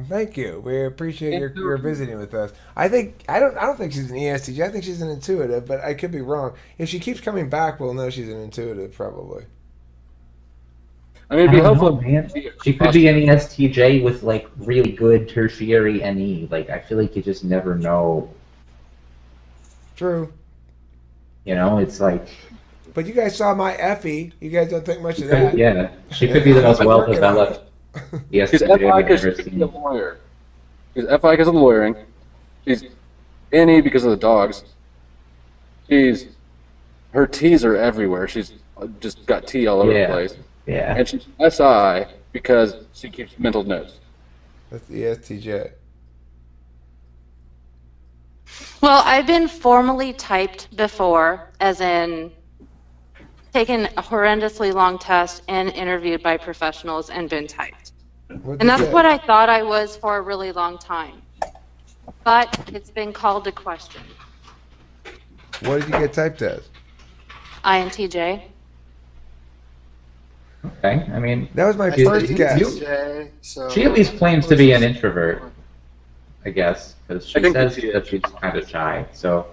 Thank you. We appreciate your visiting with us. I don't think she's an ESTJ. I think she's an intuitive, but I could be wrong. If she keeps coming back, we'll know she's an intuitive probably.
I mean, it'd
I
be
don't
helpful.
know, man. She could be an ESTJ with like really good tertiary NE. Like I feel like you just never know.
True.
You know, it's like.
But you guys saw my Effie. You guys don't think much of that.
Yeah, she could be the most
I'm working on
well-developed
She's
ESTJ I've
FI because
ever
she's a
seen.
lawyer. She's FI because of the lawyering. She's NE because of the dogs. Her T's are everywhere. She's just got T all over the place.
Yeah.
And she's SI because she keeps mental notes.
That's the ESTJ.
Well, I've been formally typed before, as in taken a horrendously long test and interviewed by professionals and been typed. And that's what I thought I was for a really long time. But it's been called to question.
What did you get typed as?
INTJ.
Okay, I mean,
that was my first guess.
She at least claims to be an introvert, I guess, because she says that she's kind of shy. So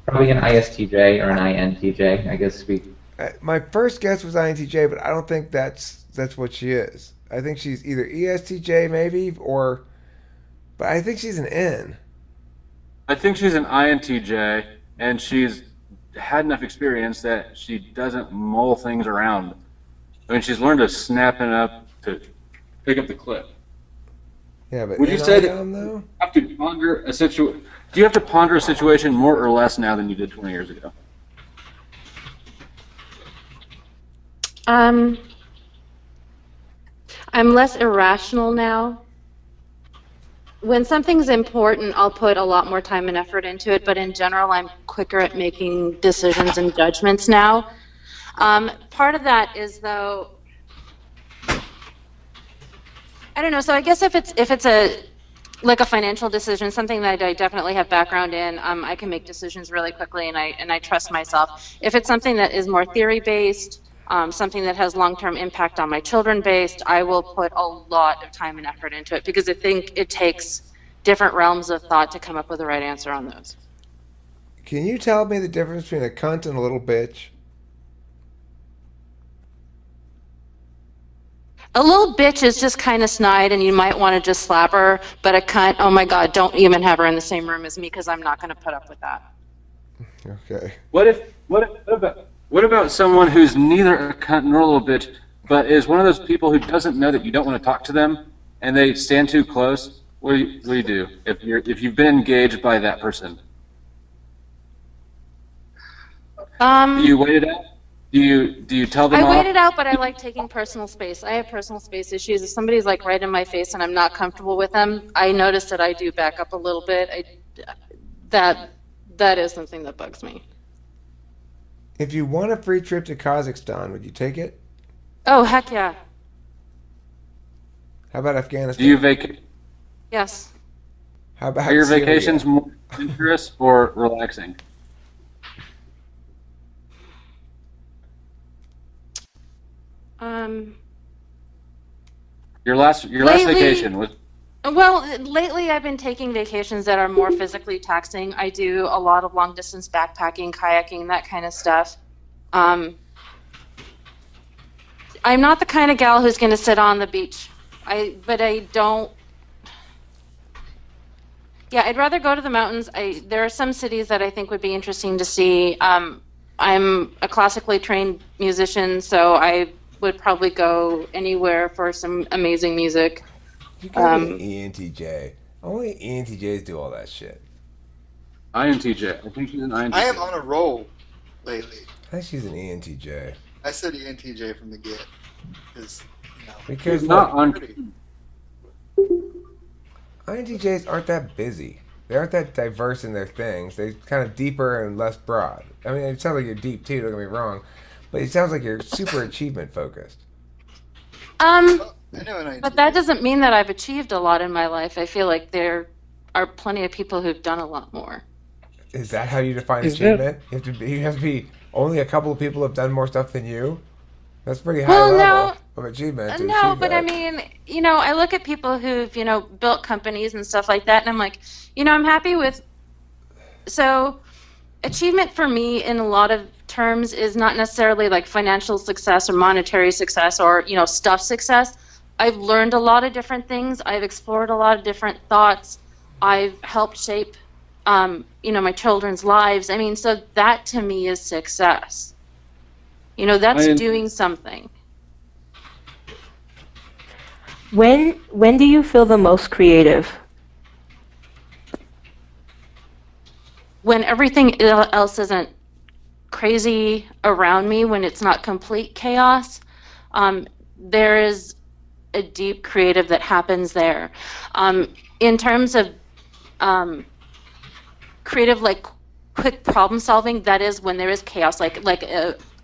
probably an ISTJ or an INTJ, I guess.
My first guess was INTJ, but I don't think that's what she is. I think she's either ESTJ maybe, but I think she's an N.
I think she's an INTJ, and she's had enough experience that she doesn't mull things around. I mean, she's learned to snap it up to pick up the clip.
Yeah, but
would you say that
though?
you have to ponder a situation? Do you have to ponder a situation more or less now than you did 20 years ago?
I'm less irrational now. When something's important, I'll put a lot more time and effort into it, but in general, I'm quicker at making decisions and judgments now. Part of that is, though, I don't know, so I guess if it's a financial decision, something that I definitely have background in, I can make decisions really quickly, and I trust myself. If it's something that is more theory-based, something that has long-term impact on my children based, I will put a lot of time and effort into it because I think it takes different realms of thought to come up with the right answer on those.
Can you tell me the difference between a cunt and a little bitch?
A little bitch is just kind of snide and you might want to just slap her, but a cunt, oh my God, don't even have her in the same room as me because I'm not going to put up with that.
Okay.
What about someone who's neither a cunt nor a little bitch, but is one of those people who doesn't know that you don't want to talk to them, and they stand too close? What do you do if you've been engaged by that person? Do you wait it out? Do you tell them?
I wait it out, but I like taking personal space. I have personal space issues. If somebody's like right in my face and I'm not comfortable with them, I notice that I do back up a little bit. That is something that bugs me.
If you won a free trip to Kazakhstan, would you take it?
Oh, heck yeah.
How about Afghanistan?
Do you vacate?
Yes.
How about
Are your
Syria?
vacations more adventurous or relaxing? Your last vacation was.
Well, lately I've been taking vacations that are more physically taxing. I do a lot of long distance backpacking, kayaking, that kind of stuff. I'm not the kind of gal who's going to sit on the beach. But I don't. Yeah, I'd rather go to the mountains. There are some cities that I think would be interesting to see. I'm a classically trained musician, so I would probably go anywhere for some amazing music.
You got an ENTJ. Only ENTJs do all that shit.
INTJ. I think she's an INTJ.
I am on a roll lately.
I think she's an ENTJ.
I said ENTJ from the get.
Because
she's not on.
INTJs aren't that busy. They aren't that diverse in their things. They're kind of deeper and less broad. I mean, it sounds like you're deep too, don't get me wrong. But it sounds like you're super achievement focused.
But that doesn't mean that I've achieved a lot in my life. I feel like there are plenty of people who've done a lot more.
Is that how you define achievement? You have to be only a couple of people have done more stuff than you? That's pretty high level of achievement.
No, but I mean, I look at people who've, built companies and stuff like that, and I'm like, I'm happy with. So, achievement for me in a lot of terms is not necessarily like financial success or monetary success or, stuff success. I've learned a lot of different things. I've explored a lot of different thoughts. I've helped shape, my children's lives. I mean, so that to me is success. That's doing something.
When do you feel the most creative?
When everything else isn't crazy around me, when it's not complete chaos, there is a deep creative that happens there. In terms of creative, like quick problem solving, that is when there is chaos.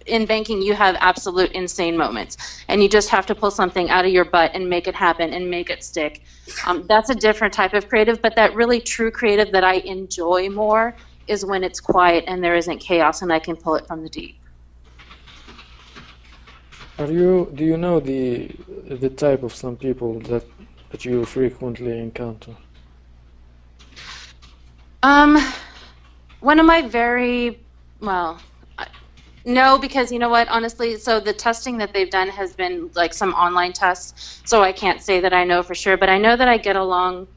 In banking, you have absolute insane moments, and you just have to pull something out of your butt and make it happen and make it stick. That's a different type of creative, but that really true creative that I enjoy more is when it's quiet and there isn't chaos and I can pull it from the deep.
Do you know the type of some people that you frequently encounter?
One of my no, because you know what, honestly, so the testing that they've done has been like some online tests, so I can't say that I know for sure, but I know that I get along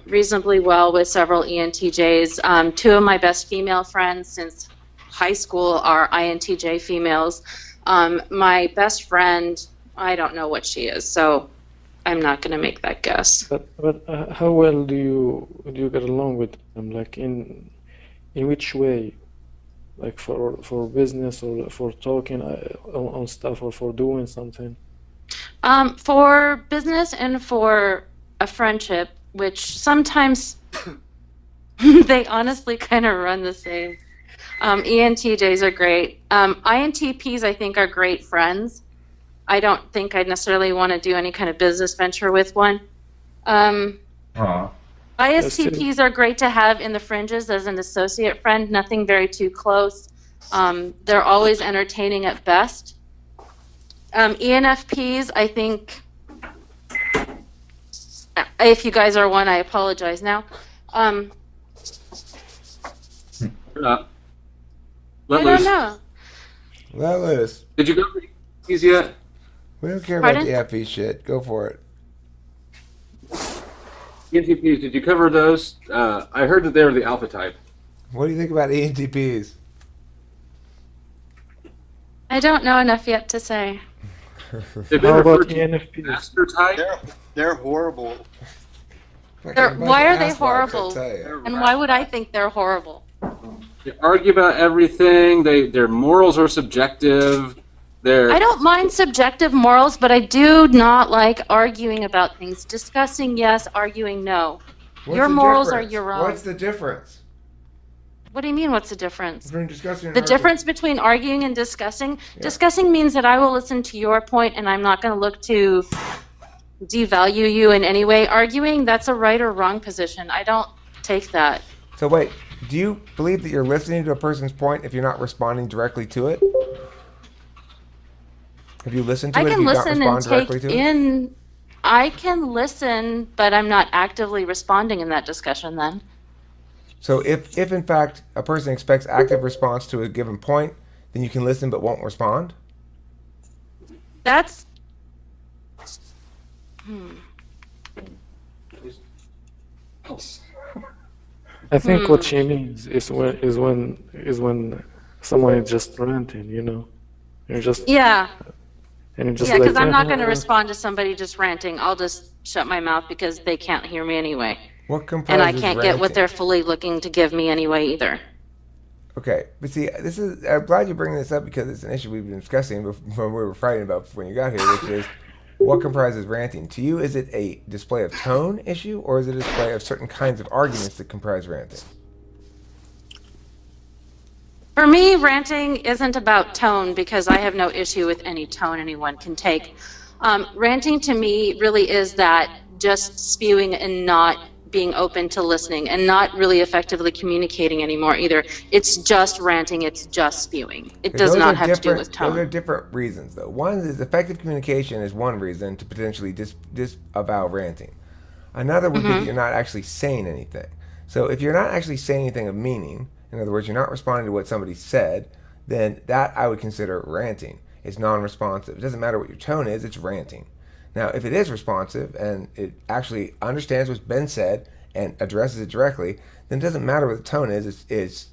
reasonably well with several ENTJs. Two of my best female friends since high school are INTJ females. My best friend, I don't know what she is, so I'm not going to make that guess.
But how well do you get along with them? Like in which way? Like for business or for talking on stuff or for doing something?
For business and for a friendship, which sometimes they honestly kind of run the same. ENTJs are great. INTPs, I think, are great friends. I don't think I'd necessarily want to do any kind of business venture with one. ISTPs are great to have in the fringes as an associate friend, nothing very too close. They're always entertaining at best. ENFPs, I think, if you guys are one, I apologize now.
Let
I
loose.
don't know.
Let loose.
Did you go for these yet?
We don't care
Pardon?
about the FE shit. Go for it.
ENTPs, did you cover those? I heard that they were the alpha type.
What do you think about ENTPs?
I don't know enough yet to say.
They've been
How about
referred to as
ENFPs?
master type.
They're horrible.
Why are they horrible? And why would I think they're horrible?
They argue about everything. Their morals are subjective.
I don't mind subjective morals, but I do not like arguing about things. Discussing, yes. Arguing, no. Your morals are your own.
What's the difference?
What do you mean, what's the difference?
Between discussing and
The
arguing.
difference between arguing and discussing? Yeah. Discussing means that I will listen to your point and I'm not going to look to devalue you in any way. Arguing, that's a right or wrong position. I don't take that.
So wait, do you believe that you're listening to a person's point if you're not responding directly to it? Have you listened to it if you don't respond directly to it?
I can listen, but I'm not actively responding in that discussion then.
So if in fact a person expects active response to a given point, then you can listen but won't respond?
That's
I think what she means is when someone is just ranting, you know. You're just
yeah.
And you're just
because I'm not going to respond to somebody just ranting. I'll just shut my mouth because they can't hear me anyway.
What comprises
and I can't
ranting?
get what they're fully looking to give me anyway either.
Okay, but see, I'm glad you're bringing this up because it's an issue we've been discussing before we were fighting about when you got here, which is what comprises ranting. To you, is it a display of tone issue, or is it a display of certain kinds of arguments that comprise ranting?
For me, ranting isn't about tone because I have no issue with any tone anyone can take. Ranting to me really is that just spewing and not being open to listening and not really effectively communicating anymore either. It's just ranting, it's just spewing. It does not have to do with tone.
Those are different reasons, though. One is effective communication is one reason to potentially disavow ranting. Another would be that you're not actually saying anything. So if you're not actually saying anything of meaning, in other words, you're not responding to what somebody said, then that I would consider ranting. It's non-responsive. It doesn't matter what your tone is, it's ranting. Now, if it is responsive and it actually understands what's been said and addresses it directly, then it doesn't matter what the tone is. It's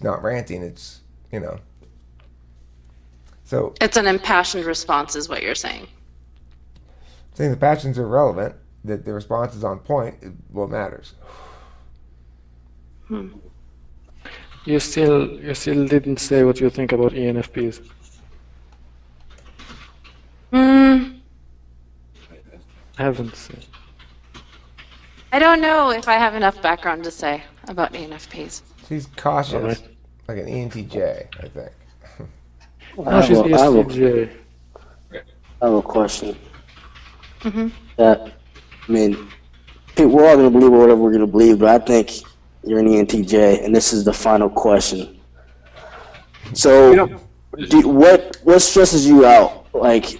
not ranting. It's, you know. So
It's an impassioned response, is what you're saying.
saying the passions are relevant, that the response is on point, is what matters.
You still didn't say what you think about ENFPs. Haven't said.
I don't know if I have enough background to say about ENFPs.
She's cautious,
All right.
like an ENTJ, I think.
No, she's ESTJ.
I have a question.
Mm-hmm.
That, I mean, we're all going to believe whatever we're going to believe, but I think you're an ENTJ, and this is the final question. So, what stresses you out? Like,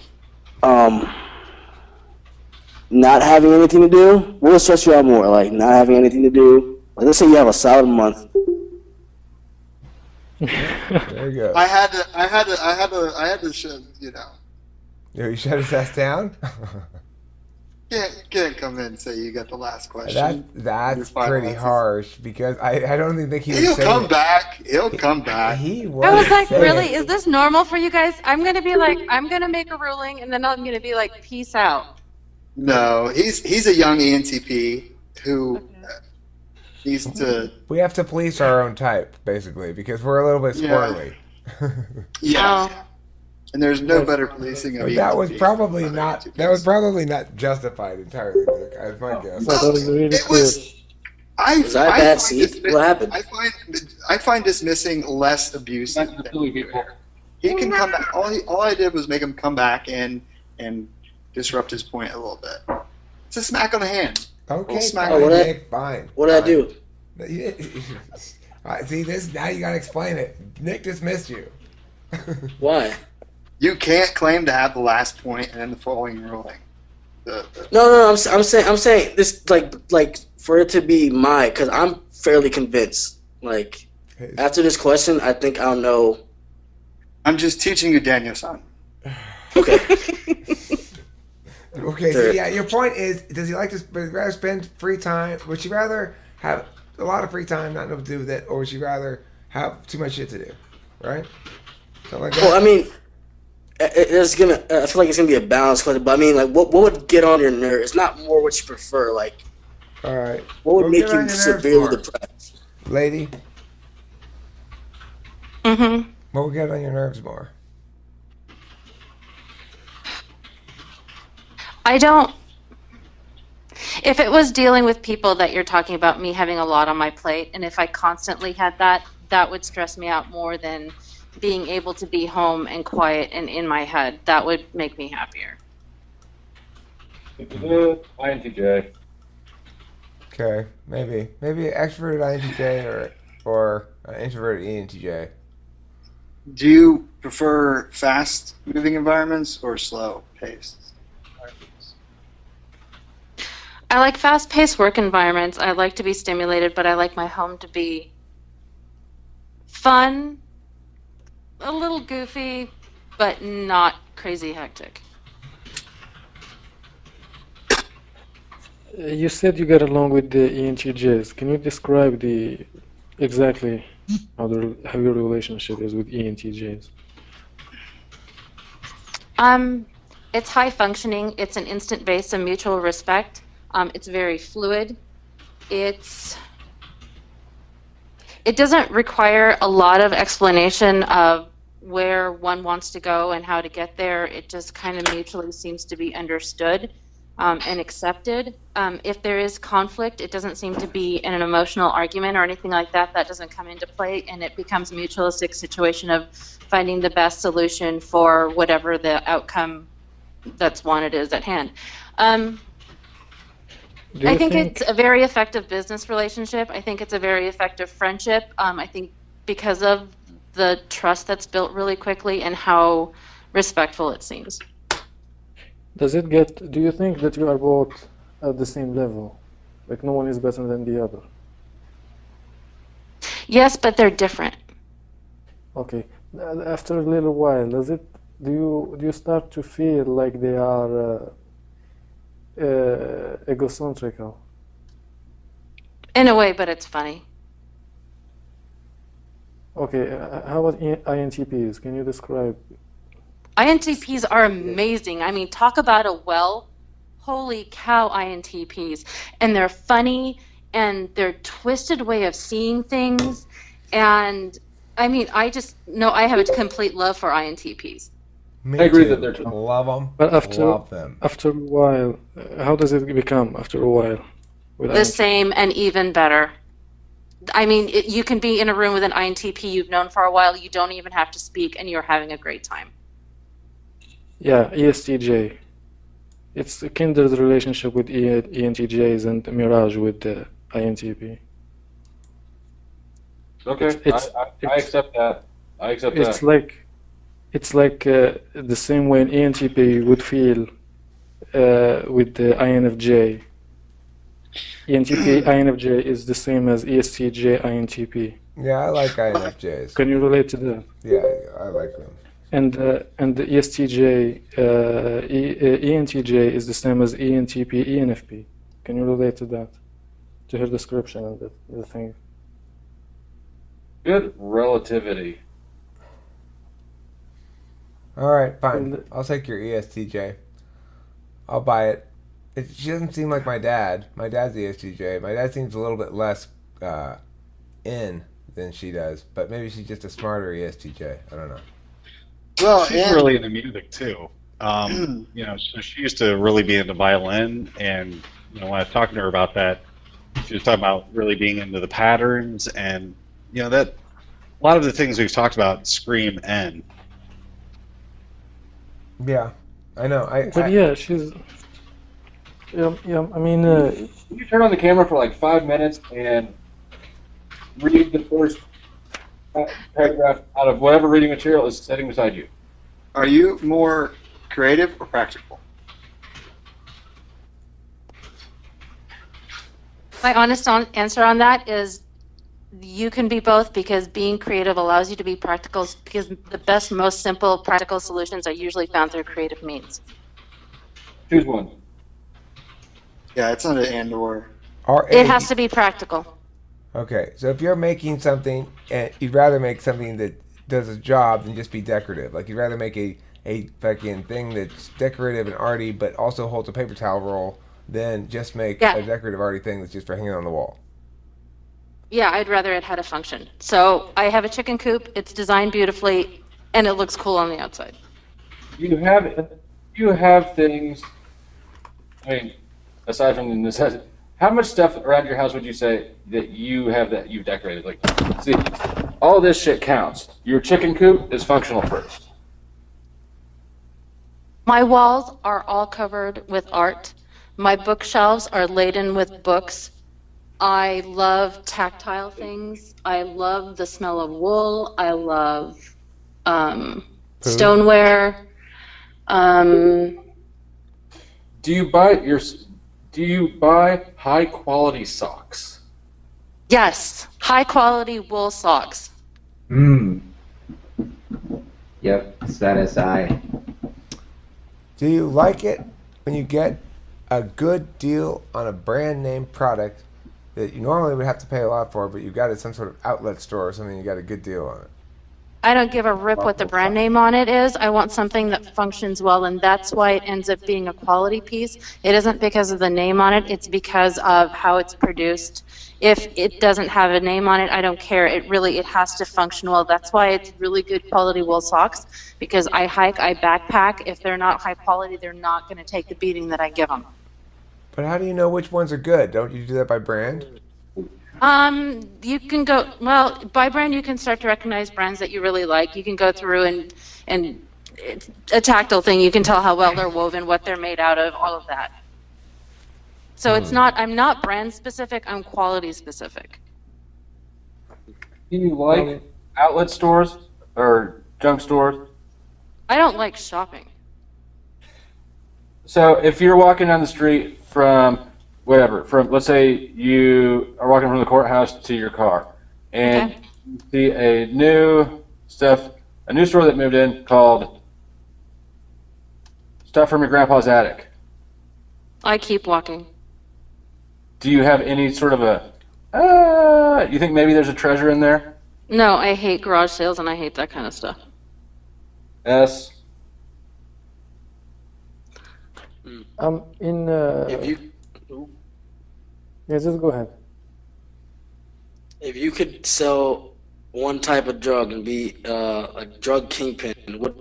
not having anything to do? What would stress you out more? Like, not having anything to do? Like, let's say you have a solid month.
There you go.
I had to shut,
You shut his ass down?
Can't come in and say you got the last question.
That's pretty harsh, because I don't even think he would
He'll
say
come
it.
back. He'll come back.
He
I was like,
say
really?
it.
Is this normal for you guys? I'm going to be like, I'm going to make a ruling, and then I'm going to be like, peace out.
No, he's a young ENTP who needs to.
We have to police our own type, basically, because we're a little bit squirrely.
Yeah. And there's no better policing of
But
ENTPs.
that was probably not. That was probably not justified entirely, Nick. That's my guess.
That was really
It was.
Was I bad seat? What happened?
I find dismissing less abusive. He can come back. All I did was make him come back and disrupt his point a little bit. It's a smack on the hand.
Okay,
smack
fine,
on
Nick, fine.
What did I do?
All right, see this? Now you gotta explain it. Nick dismissed you.
Why?
You can't claim to have the last point and then the following ruling.
No, I'm saying this like for it to be because I'm fairly convinced. Like after this question, I think I'll know.
I'm just teaching you Daniel-san.
Okay.
Okay, so yeah, your point is, does he like to rather spend free time? Would she rather have a lot of free time, not know what to do with it, or would she rather have too much shit to do? Right? Something like that.
Well, I mean, it's gonna. I feel like it's gonna be a balanced question, but I mean, like, what would get on your nerves? It's not more what you prefer. Like,
all right,
what would
What
make
get on
you
your
severely
nerves more?
depressed?
Lady,
Mm-hmm.
what would get on your nerves more?
I don't. If it was dealing with people that you're talking about, me having a lot on my plate, and if I constantly had that, that would stress me out more than being able to be home and quiet and in my head. That would make me happier.
INTJ.
Okay, maybe extroverted INTJ or introverted ENTJ.
Do you prefer fast-moving environments or slow-paced?
I like fast-paced work environments. I like to be stimulated, but I like my home to be fun, a little goofy, but not crazy hectic.
You said you get along with the ENTJs. Can you describe exactly how your relationship is with ENTJs?
It's high functioning. It's an instant base of mutual respect. It's very fluid. It doesn't require a lot of explanation of where one wants to go and how to get there. It just kind of mutually seems to be understood and accepted. If there is conflict, it doesn't seem to be in an emotional argument or anything like that. That doesn't come into play, and it becomes a mutualistic situation of finding the best solution for whatever the outcome that's wanted is at hand. I think it's a very effective business relationship. I think it's a very effective friendship. I think because of the trust that's built really quickly and how respectful it seems.
Do you think that you are both at the same level? Like no one is better than the other?
Yes, but they're different.
Okay. After a little while, do you start to feel like they are egocentrical?
In a way, but it's funny.
Okay. How about INTPs? Can you describe?
INTPs are amazing. I mean, talk about a holy cow, INTPs. And they're funny and their twisted way of seeing things. And I mean, I have a complete love for INTPs.
Me
I agree
too.
that they're
Love them.
But
Love them.
after a while, how does it become after a while? With
The
INTP?
same and even better. I mean, you can be in a room with an INTP you've known for a while, you don't even have to speak, and you're having a great time.
Yeah, ESTJ. It's a kindred relationship with ENTJs and Mirage with the INTP.
Okay, I accept that. I accept that.
It's like the same way an ENTP would feel with the INFJ. ENTP INFJ is the same as ESTJ INTP.
Yeah, I like INFJs.
Can you relate to that?
Yeah, I like them.
And the ESTJ ENTJ is the same as ENTP ENFP. Can you relate to that? To her description of the thing.
Good relativity.
All right, fine. I'll take your ESTJ. I'll buy it. She doesn't seem like my dad. My dad's ESTJ. My dad seems a little bit less in than she does, but maybe she's just a smarter ESTJ. I don't know.
Well,
she's really into music too. You know, so she used to really be into violin, and you know, when I was talking to her about that, she was talking about really being into the patterns, and you know, that a lot of the things we've talked about scream N.
Yeah, I know.
Yeah, she's. Yeah. I mean,
you turn on the camera for like 5 minutes and read the first paragraph out of whatever reading material is sitting beside you.
Are you more creative or practical?
My honest answer on that is you can be both, because being creative allows you to be practical, because the best, most simple, practical solutions are usually found through creative means.
Choose one.
Yeah, it's not an and or.
It has to be practical.
Okay, so if you're making something and you'd rather make something that does a job than just be decorative, like you'd rather make a fucking thing that's decorative and arty but also holds a paper towel roll than just make a decorative arty thing that's just for hanging on the wall.
Yeah, I'd rather it had a function. So I have a chicken coop, it's designed beautifully, and it looks cool on the outside.
You have things, I mean, aside from the necessity, how much stuff around your house would you say that you have that you've decorated? Like, see, all this shit counts. Your chicken coop is functional first.
My walls are all covered with art. My bookshelves are laden with books. I love tactile things. I love the smell of wool. I love stoneware.
Do you buy high quality socks?
Yes, high quality wool socks.
Yep, SI.
Do you like it when you get a good deal on a brand name product that you normally would have to pay a lot for, but you got it at some sort of outlet store or something, you got a good deal on it?
I don't give a rip what the brand name on it is. I want something that functions well, and that's why it ends up being a quality piece. It isn't because of the name on it, it's because of how it's produced. If it doesn't have a name on it, I don't care. It has to function well. That's why it's really good quality wool socks, because I hike, I backpack. If they're not high quality, they're not going to take the beating that I give them.
But how do you know which ones are good? Don't you do that by brand?
You can go, well, by brand, you can start to recognize brands that you really like. You can go through and it's a tactile thing. You can tell how well they're woven, what they're made out of, all of that. So I'm not brand specific, I'm quality specific.
Do you like outlet stores or junk stores?
I don't like shopping.
So if you're walking down the street from let's say you are walking from the courthouse to your car, and you see a new Steph, a new store that moved in called Stuff from Your Grandpa's Attic.
I keep walking.
Do you have any sort of a, you think maybe there's a treasure in there?
No, I hate garage sales and I hate that kind of stuff.
S.
If you
Yeah, just go ahead.
if you could sell one type of drug and be a drug kingpin, what